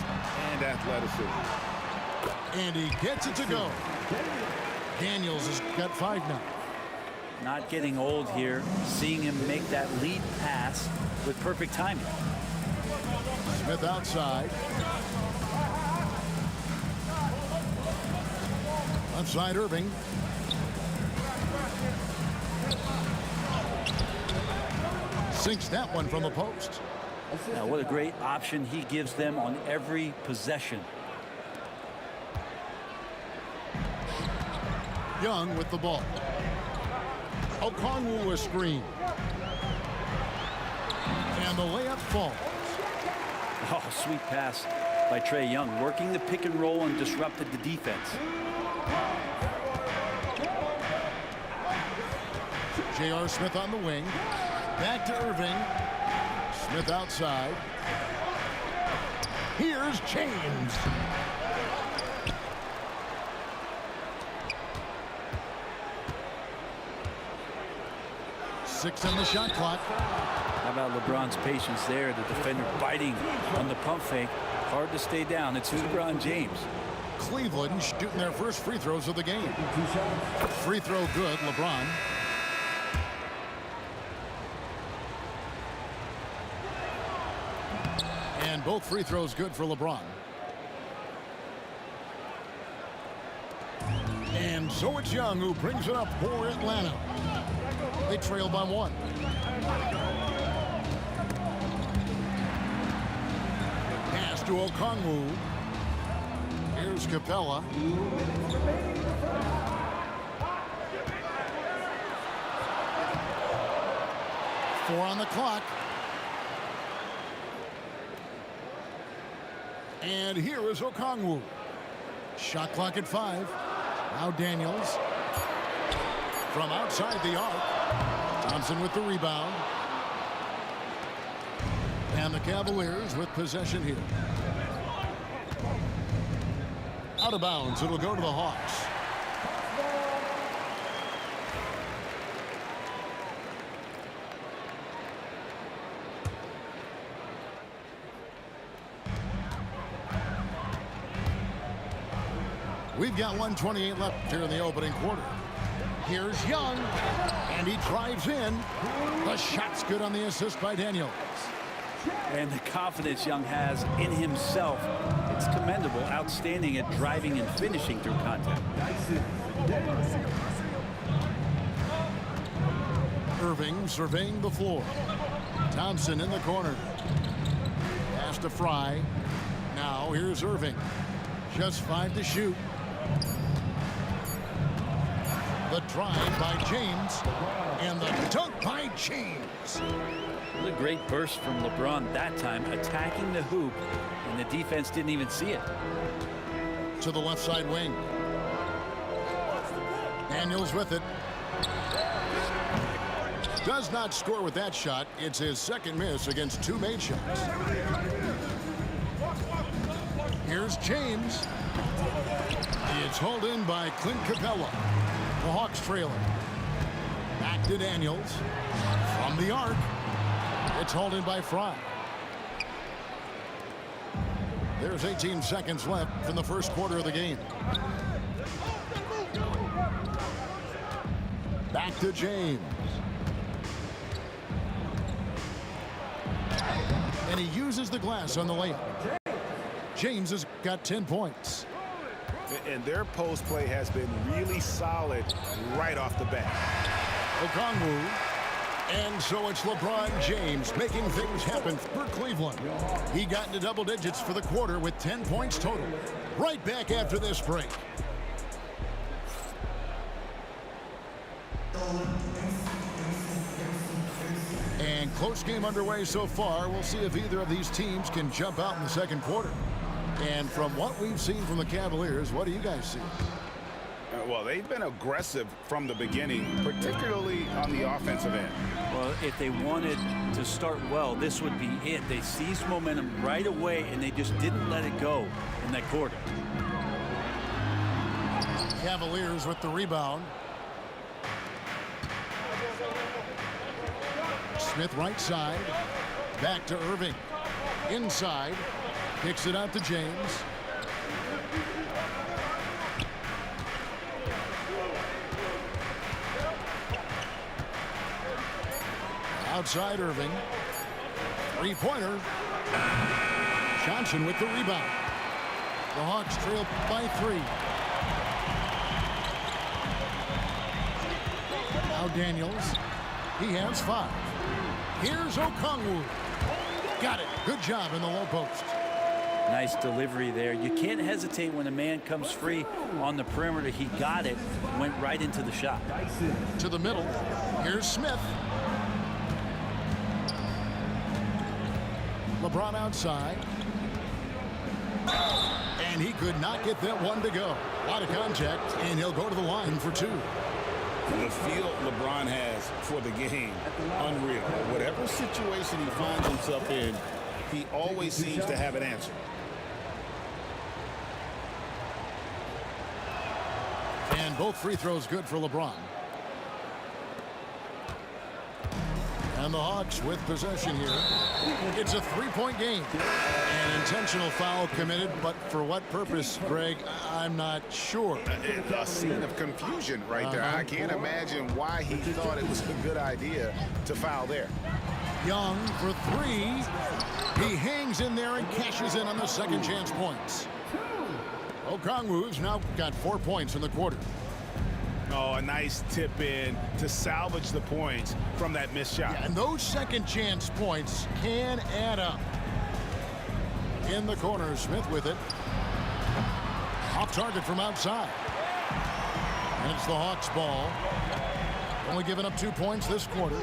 and athleticism. And he gets it to go. Daniels has got 5 now. Not getting old here. Seeing him make that lead pass with perfect timing. Smith outside. Left side, Irving. Sinks that one from the post. Now, what a great option he gives them on every possession. Young with the ball. Okongwu a screen. And the layup falls. Oh, sweet pass by Trae Young, working the pick and roll and disrupted the defense. J.R. Smith on the wing. Back to Irving. Smith outside. Here's James. Six on the shot clock. How about LeBron's patience there? The defender biting on the pump fake. Hard to stay down. It's LeBron James. Cleveland shooting their first free throws of the game. Free throw good, LeBron. And both free throws good for LeBron. And so it's Young who brings it up for Atlanta. They trail by 1. Pass to Okongwu. Here's Capella. Four on the clock. And here is Okongwu. Shot clock at 5. Now Daniels. From outside the arc. Thompson with the rebound. And the Cavaliers with possession here. Out of bounds. It'll go to the Hawks. We've got 1:28 left here in the opening quarter. Here's Young, and he drives in. The shot's good on the assist by Daniels. And the confidence Young has in himself, it's commendable, outstanding at driving and finishing through contact. Irving surveying the floor. Thompson in the corner. Pass to Fry. Now here's Irving. Just 5 to shoot. The drive by James. And the dunk by James. What a great burst from LeBron that time, attacking the hoop, and the defense didn't even see it. To the left side wing. Daniels with it. Does not score with that shot. It's his second miss against 2 made shots. Here's James. It's hauled in by Clint Capella. The Hawks trailing. Back to Daniels. From the arc. It's hauled in by Fry. There's 18 seconds left in the first quarter of the game. Back to James. And he uses the glass on the layup. James has got 10 points. And their post play has been really solid right off the bat. Okongwu. And so it's LeBron James making things happen for Cleveland. He got into double digits for the quarter with 10 points total. Right back after this break. And close game underway so far. We'll see if either of these teams can jump out in the second quarter. And from what we've seen from the Cavaliers, what do you guys see? Well, they've been aggressive from the beginning, particularly on the offensive end. Well, if they wanted to start well, this would be it. They seized momentum right away, and they just didn't let it go in that quarter. Cavaliers with the rebound. Smith right side. Back to Irving. Inside. Kicks it out to James. Outside Irving. Three-pointer. Johnson with the rebound. The Hawks trail by 3. Now Daniels. He has 5. Here's Okongwu. Got it. Good job in the low post. Nice delivery there. You can't hesitate when a man comes free on the perimeter. He got it. Went right into the shot. To the middle. Here's Smith. LeBron outside. And he could not get that one to go. A lot of contact, and he'll go to the line for 2. The feel LeBron has for the game, unreal. Whatever situation he finds himself in, he always seems to have an answer. And both free throws good for LeBron. And the Hawks with possession here. It's a 3-point game. An intentional foul committed, but for what purpose, Greg, I'm not sure. A scene of confusion right there. I can't imagine why he thought it was a good idea to foul there. Young for 3. He hangs in there and cashes in on the second chance points. Okongwu's now got 4 points in the quarter. Oh, a nice tip in to salvage the points from that missed shot. Yeah, and those second chance points can add up. In the corner, Smith with it. Off target from outside. And it's the Hawks' ball. Only giving up 2 points this quarter.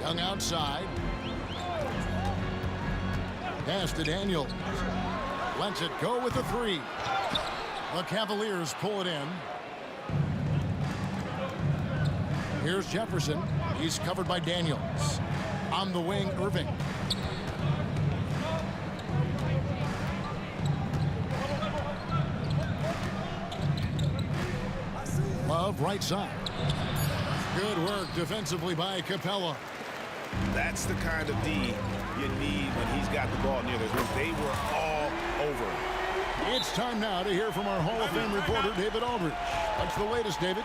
Young outside. Pass to Daniels. Lets it go with the 3. The Cavaliers pull it in. Here's Jefferson. He's covered by Daniels. On the wing, Irving. Love right side. Good work defensively by Capella. That's the kind of D you need when he's got the ball near the rim. They were all over him. It's time now to hear from our Hall of Fame reporter, David Aldridge. What's the latest, David?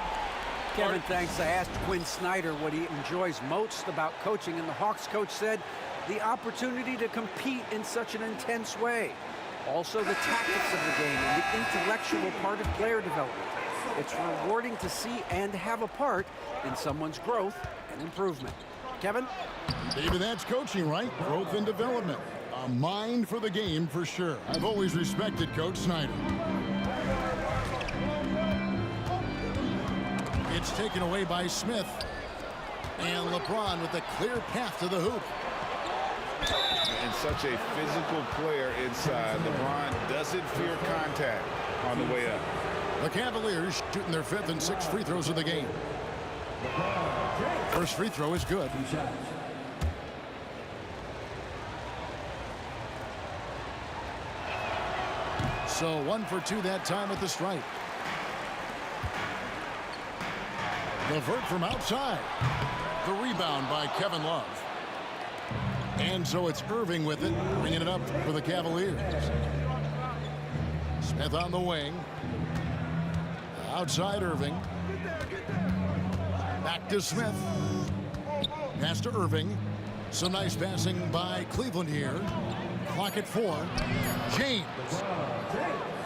Kevin, thanks. I asked Quinn Snyder what he enjoys most about coaching, and the Hawks coach said the opportunity to compete in such an intense way. Also, the tactics of the game and the intellectual part of player development. It's rewarding to see and have a part in someone's growth and improvement. Kevin? David, that's coaching, right? Growth and development. A mind for the game for sure. I've always respected Coach Snyder. It's taken away by Smith. And LeBron with a clear path to the hoop. And such a physical player inside. LeBron doesn't fear contact on the way up. The Cavaliers shooting their 5th and 6th free throws of the game. First free throw is good. So 1 for 2 that time at the stripe. LeVert from outside. The rebound by Kevin Love. And so it's Irving with it, bringing it up for the Cavaliers. Smith on the wing. Outside Irving. Back to Smith. Pass to Irving. Some nice passing by Cleveland here. Clock at 4. James.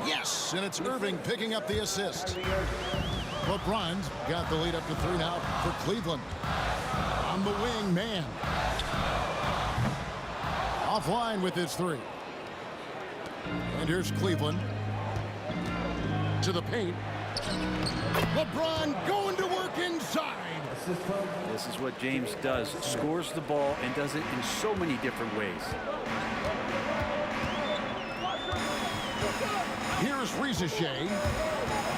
Yes, and it's Irving picking up the assist. LeBron's got the lead up to 3 now for Cleveland. On the wing, man. Offline with his 3. And here's Cleveland. To the paint. LeBron going to work inside. This is what James does. Scores the ball and does it in so many different ways. Here's Rizichet.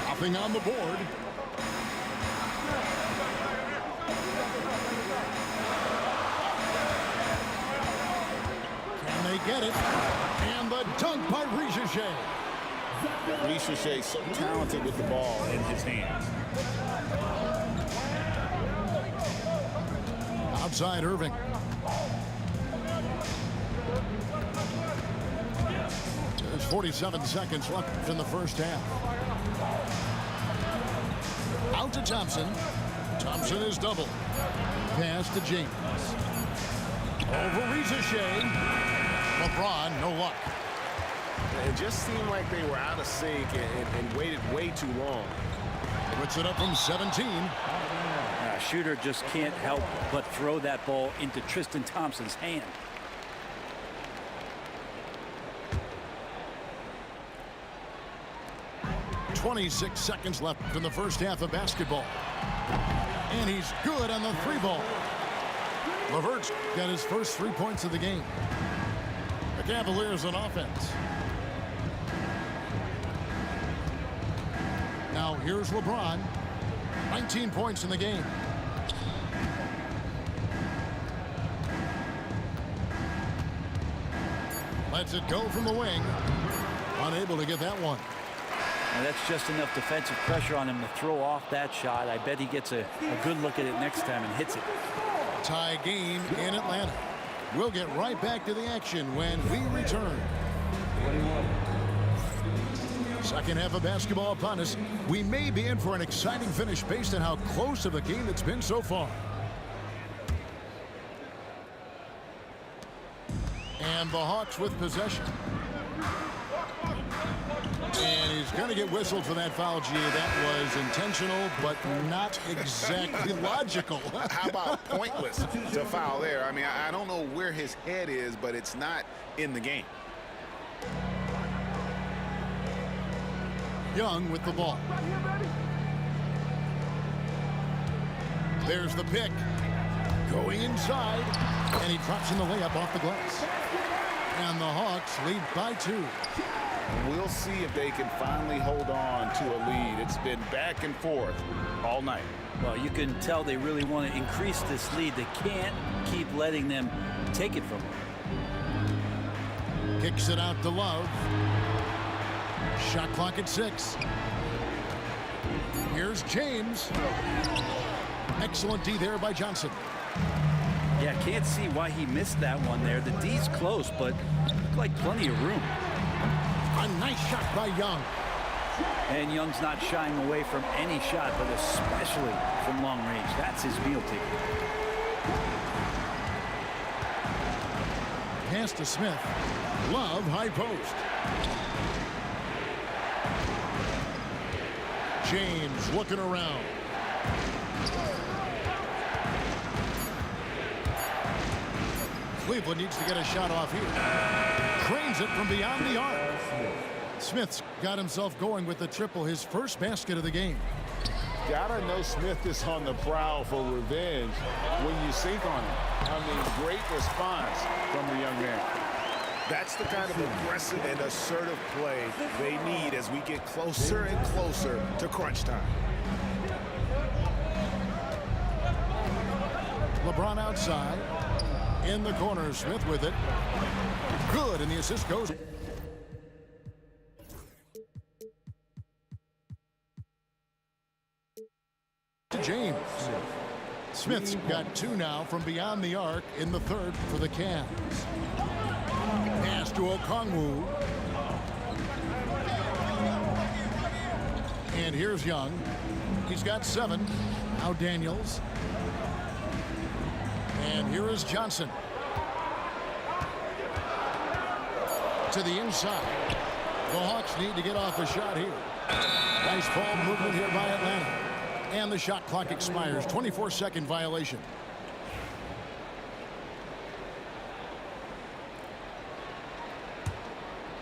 Nothing on the board. Can they get it? And the dunk by Rizichet. Ricochet so talented with the ball in his hands. Outside Irving. There's 47 seconds left in the first half. Out to Thompson. Thompson is double. Pass to James. Over Ricochet. LeBron, no luck. It just seemed like they were out of sync and waited way too long. Puts it up from 17. Shooter just can't help but throw that ball into Tristan Thompson's hand. .26 seconds left in the first half of basketball. And he's good on the three ball. LeVert's got his first 3 points of the game. The Cavaliers on offense. Now here's LeBron. 19 points in the game. Lets it go from the wing. Unable to get that one. And that's just enough defensive pressure on him to throw off that shot. I bet he gets a good look at it next time and hits it. Tie game in Atlanta. We'll get right back to the action when we return. Second half of basketball upon us. We may be in for an exciting finish based on how close of a game it's been so far. And the Hawks with possession. And he's going to get whistled for that foul, G. That was intentional, but not exactly logical. How about pointless to foul there? I mean, I don't know where his head is, but it's not in the game. Young with the ball. There's the pick. Going inside. And he drops in the layup off the glass. And the Hawks lead by 2. We'll see if they can finally hold on to a lead. It's been back and forth all night. Well, you can tell they really want to increase this lead. They can't keep letting them take it from them. Kicks it out to Love. Shot clock at 6. Here's James. Excellent D there by Johnson. Yeah, can't see why he missed that one there. The D's close, but looked like plenty of room. A nice shot by Young. And Young's not shying away from any shot, but especially from long range. That's his meal ticket. Pass to Smith. Love, high post. James looking around. Cleveland needs to get a shot off here. Cranes it from beyond the arc. Smith's got himself going with the triple, his first basket of the game. Gotta know Smith is on the prowl for revenge when you sink on him. I mean, great response from the young man. That's the kind of aggressive and assertive play they need as we get closer and closer to crunch time. LeBron outside. In the corner, Smith with it. Good, and the assist goes to James. Smith's got 2 now from beyond the arc in the third for the Cavs. Pass to Okongwu. And here's Young. He's got 7. Now Daniels. And here is Johnson. To the inside. The Hawks need to get off a shot here. Nice ball movement here by Atlanta. And the shot clock expires. 24-second violation.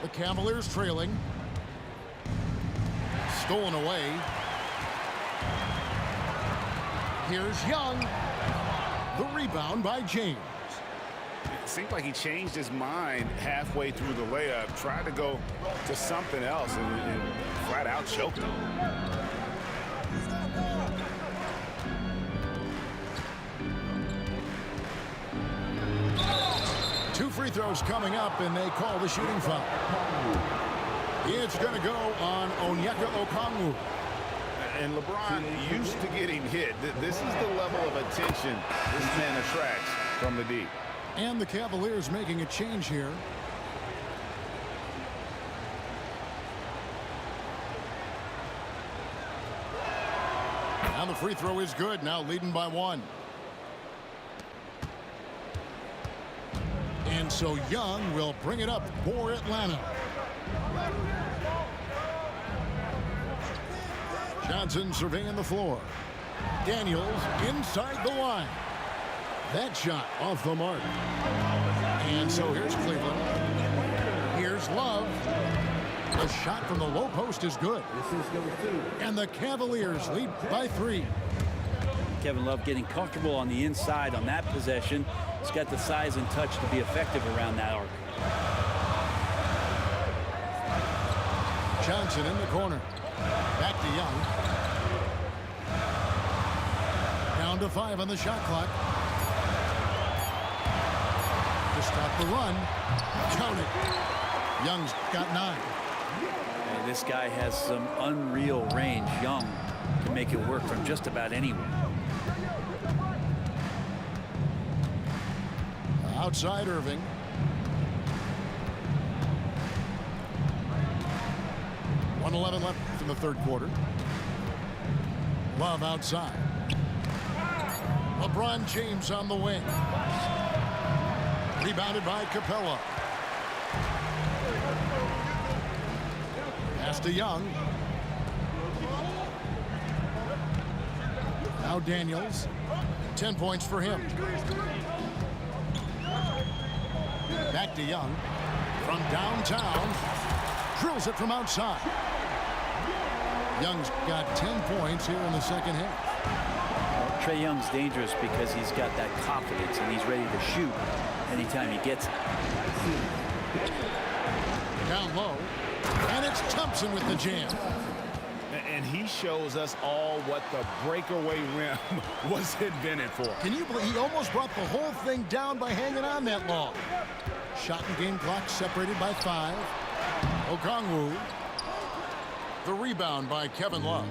The Cavaliers trailing. Stolen away. Here's Young. The rebound by James. It seemed like he changed his mind halfway through the layup, tried to go to something else, and flat out choked him. Two free throws coming up, and they call the shooting foul. It's going to go on Onyeka Okongwu. And LeBron used to getting hit. This is the level of attention this man attracts from the D. And the Cavaliers making a change here. And the free throw is good. Now leading by 1. And so Young will bring it up for Atlanta. Johnson surveying the floor. Daniels inside the line. That shot off the mark. And so here's Cleveland. Here's Love. The shot from the low post is good. And the Cavaliers lead by 3. Kevin Love getting comfortable on the inside on that possession. He's got the size and touch to be effective around that arc. Johnson in the corner. Back to Young. Down to 5 on the shot clock. To stop the run. Count it. Young's got 9. And this guy has some unreal range. Young can make it work from just about anywhere. Outside Irving. .111 left in the third quarter. Love outside. LeBron James on the wing. Rebounded by Capella. Pass to Young. Now Daniels. 10 points for him. Back to Young. From downtown. Drills it from outside. Young's got 10 points here in the second half. Trae Young's dangerous because he's got that confidence and he's ready to shoot anytime he gets it. Down low. And it's Thompson with the jam. And he shows us all what the breakaway rim was invented for. Can you believe he almost brought the whole thing down by hanging on that long? Shot and game clock separated by 5. Okongwu. The rebound by Kevin Love.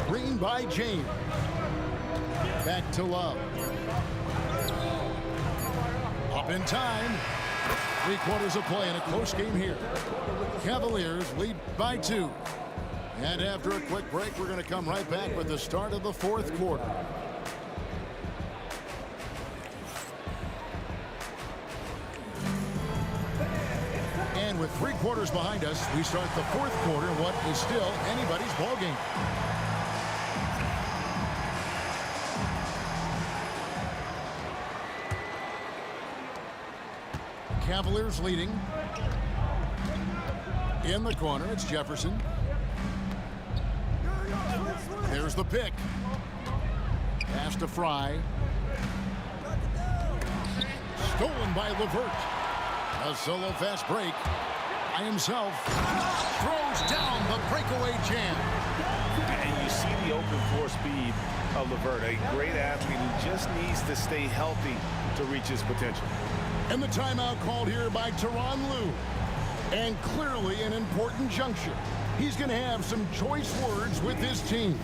Screen by James. Back to Love. Up in time. 3 quarters of play in a close game here. Cavaliers lead by 2. And after a quick break, we're going to come right back with the start of the fourth quarter. And with 3 quarters behind us, we start the fourth quarter in what is still anybody's ballgame. Cavaliers leading. In the corner, it's Jefferson. There's the pick. Pass to Fry. Stolen by LeVert. A solo fast break. By himself. Throws down the breakaway jam. And you see the open floor speed of LeVert. A great athlete who just needs to stay healthy to reach his potential. And the timeout called here by Tyronn Lue. And clearly an important juncture. He's going to have some choice words with his team.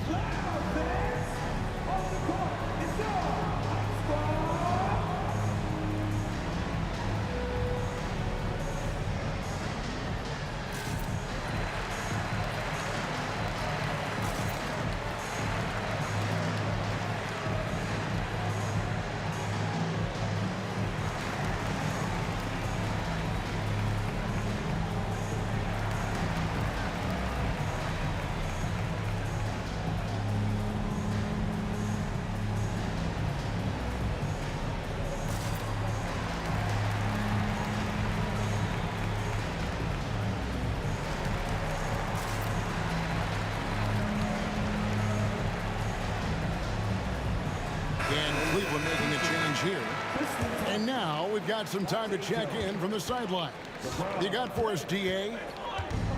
And Cleveland making a change here. And now we've got some time to check in from the sideline. You got for us, DA?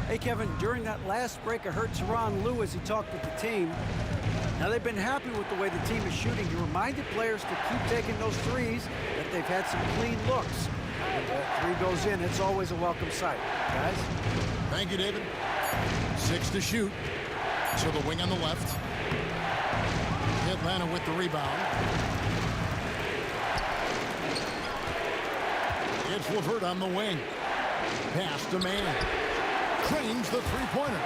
Hey, Kevin, during that last break, I heard Tyronn Lue as he talked with the team. Now, they've been happy with the way the team is shooting. He reminded players to keep taking those threes, that they've had some clean looks. When that three goes in, it's always a welcome sight. Guys? Thank you, David. 6 to shoot. So the wing on the left. Atlanta with the rebound. It's LeVert on the wing. Pass to man. Claims the three-pointer.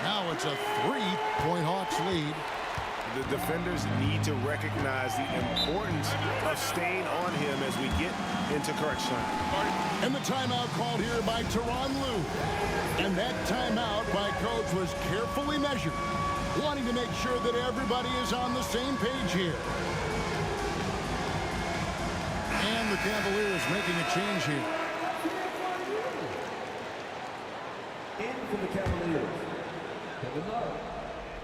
Now it's a 3-point Hawks lead. The defenders need to recognize the importance of staying on him as we get into correction. And the timeout called here by Tyronn Lue. And that timeout by coach was carefully measured, wanting to make sure that everybody is on the same page here. And the Cavaliers making a change here. In for the Cavaliers, Kevin Love,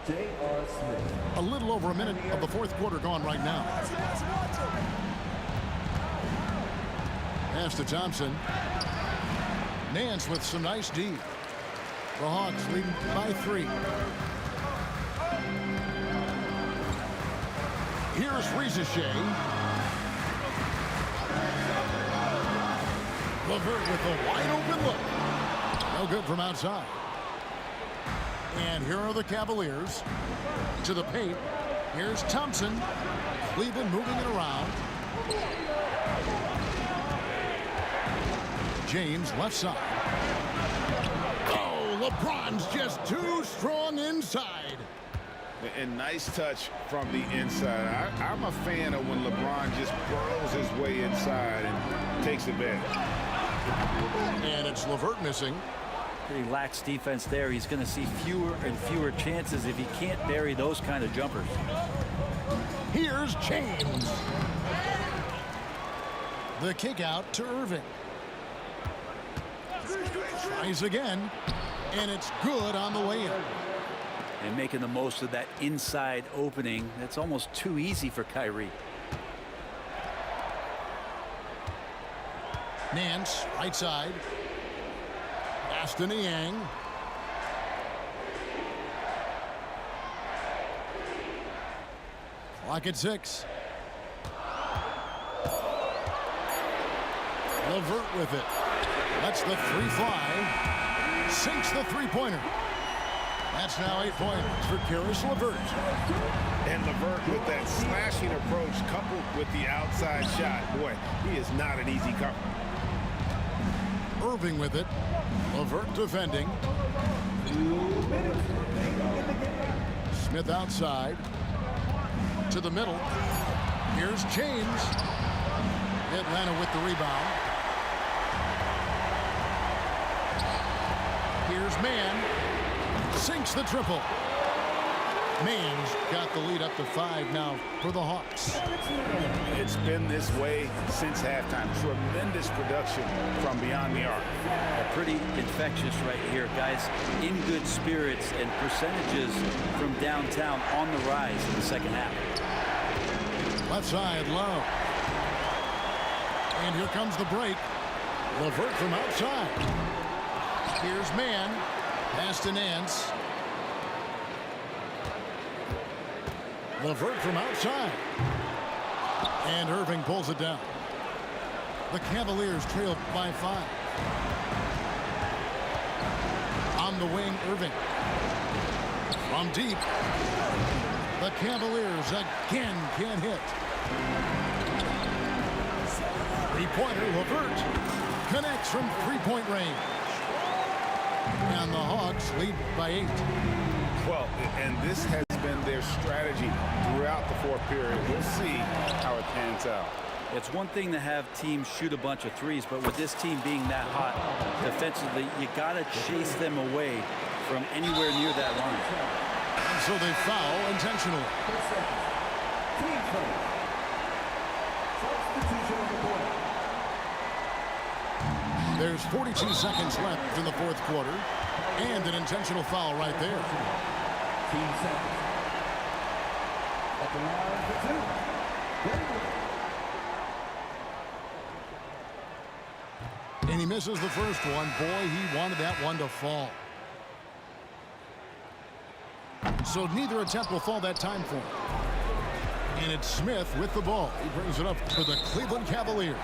J.R. Smith. A little over a minute of the fourth quarter gone right now. Pass to Thompson. Nance with some nice D. The Hawks leading by 3. Here's Ricochet. LeVert with a wide open look. No good from outside. And here are the Cavaliers. To the paint. Here's Thompson. Cleveland moving it around. James left side. Oh, LeBron's just too strong inside. And nice touch from the inside. I'm a fan of when LeBron just burrows his way inside and takes advantage. And it's LeVert missing. Pretty lax defense there. He's going to see fewer and fewer chances if he can't bury those kind of jumpers. Here's James. The kick out to Irving. Tries again, and it's good on the way in. And making the most of that inside opening. That's almost too easy for Kyrie. Nance, right side. Aston Yang. Clock at 6. LeVert with it. Lets the three fly. Sinks the three-pointer. That's now 8 points for Caris LeVert. And LeVert with that slashing approach coupled with the outside shot. Boy, he is not an easy cover. Irving with it. LeVert defending. Smith outside. To the middle. Here's James. Atlanta with the rebound. Here's Mann. Sinks the triple. Mann's got the lead up to 5 now for the Hawks. It's been this way since halftime. Tremendous production from beyond the arc. Pretty infectious right here, guys. In good spirits and percentages from downtown on the rise in the second half. Left side low. And here comes the break. LeVert from outside. Here's Mann. Pass to Nance. LeVert from outside. And Irving pulls it down. The Cavaliers trail by 5. On the wing, Irving. From deep. The Cavaliers again can't hit. Three-pointer, LeVert connects from three-point range. And the Hawks lead by 8. Well, and this has been their strategy throughout the fourth period. We'll see how it pans out. It's one thing to have teams shoot a bunch of threes, but with this team being that hot defensively, you got to chase them away from anywhere near that line. And so they foul intentionally. There's 42 seconds left in the fourth quarter, and an intentional foul right there. At the line for 2. And he misses the first one. Boy, he wanted that one to fall. So neither attempt will fall that time for him. And it's Smith with the ball. He brings it up for the Cleveland Cavaliers.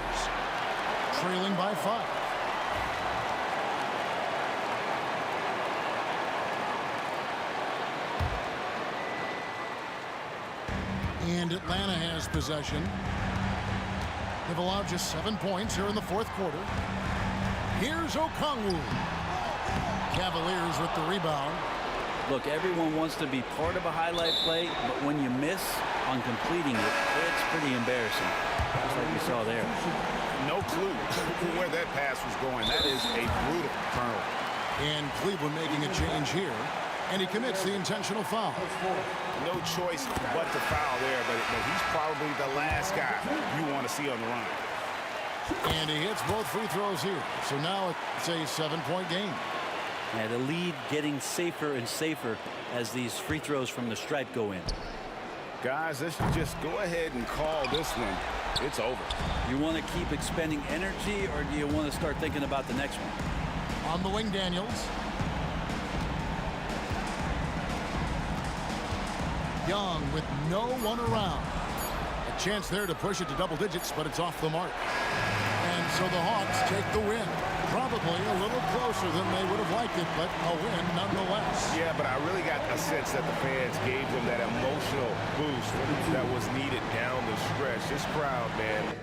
Trailing by 5. And Atlanta has possession. They've allowed just 7 points here in the fourth quarter. Here's Okongwu. Cavaliers with the rebound. Look, everyone wants to be part of a highlight play, but when you miss on completing it, it's pretty embarrassing. Just like we saw there. No clue where that pass was going. That is a brutal turnover. And Cleveland making a change here. And he commits the intentional foul. No choice but to foul there, but he's probably the last guy you want to see on the run. And he hits both free throws here. So now it's a 7-point game. And the lead getting safer and safer as these free throws from the stripe go in. Guys, let's just go ahead and call this one. It's over. You want to keep expending energy, or do you want to start thinking about the next one? On the wing, Daniels. Young with no one around. A chance there to push it to double digits, but it's off the mark. And so the Hawks take the win. Probably a little closer than they would have liked it, but a win nonetheless. Yeah, but I really got a sense that the fans gave them that emotional boost that was needed down the stretch. This crowd, man.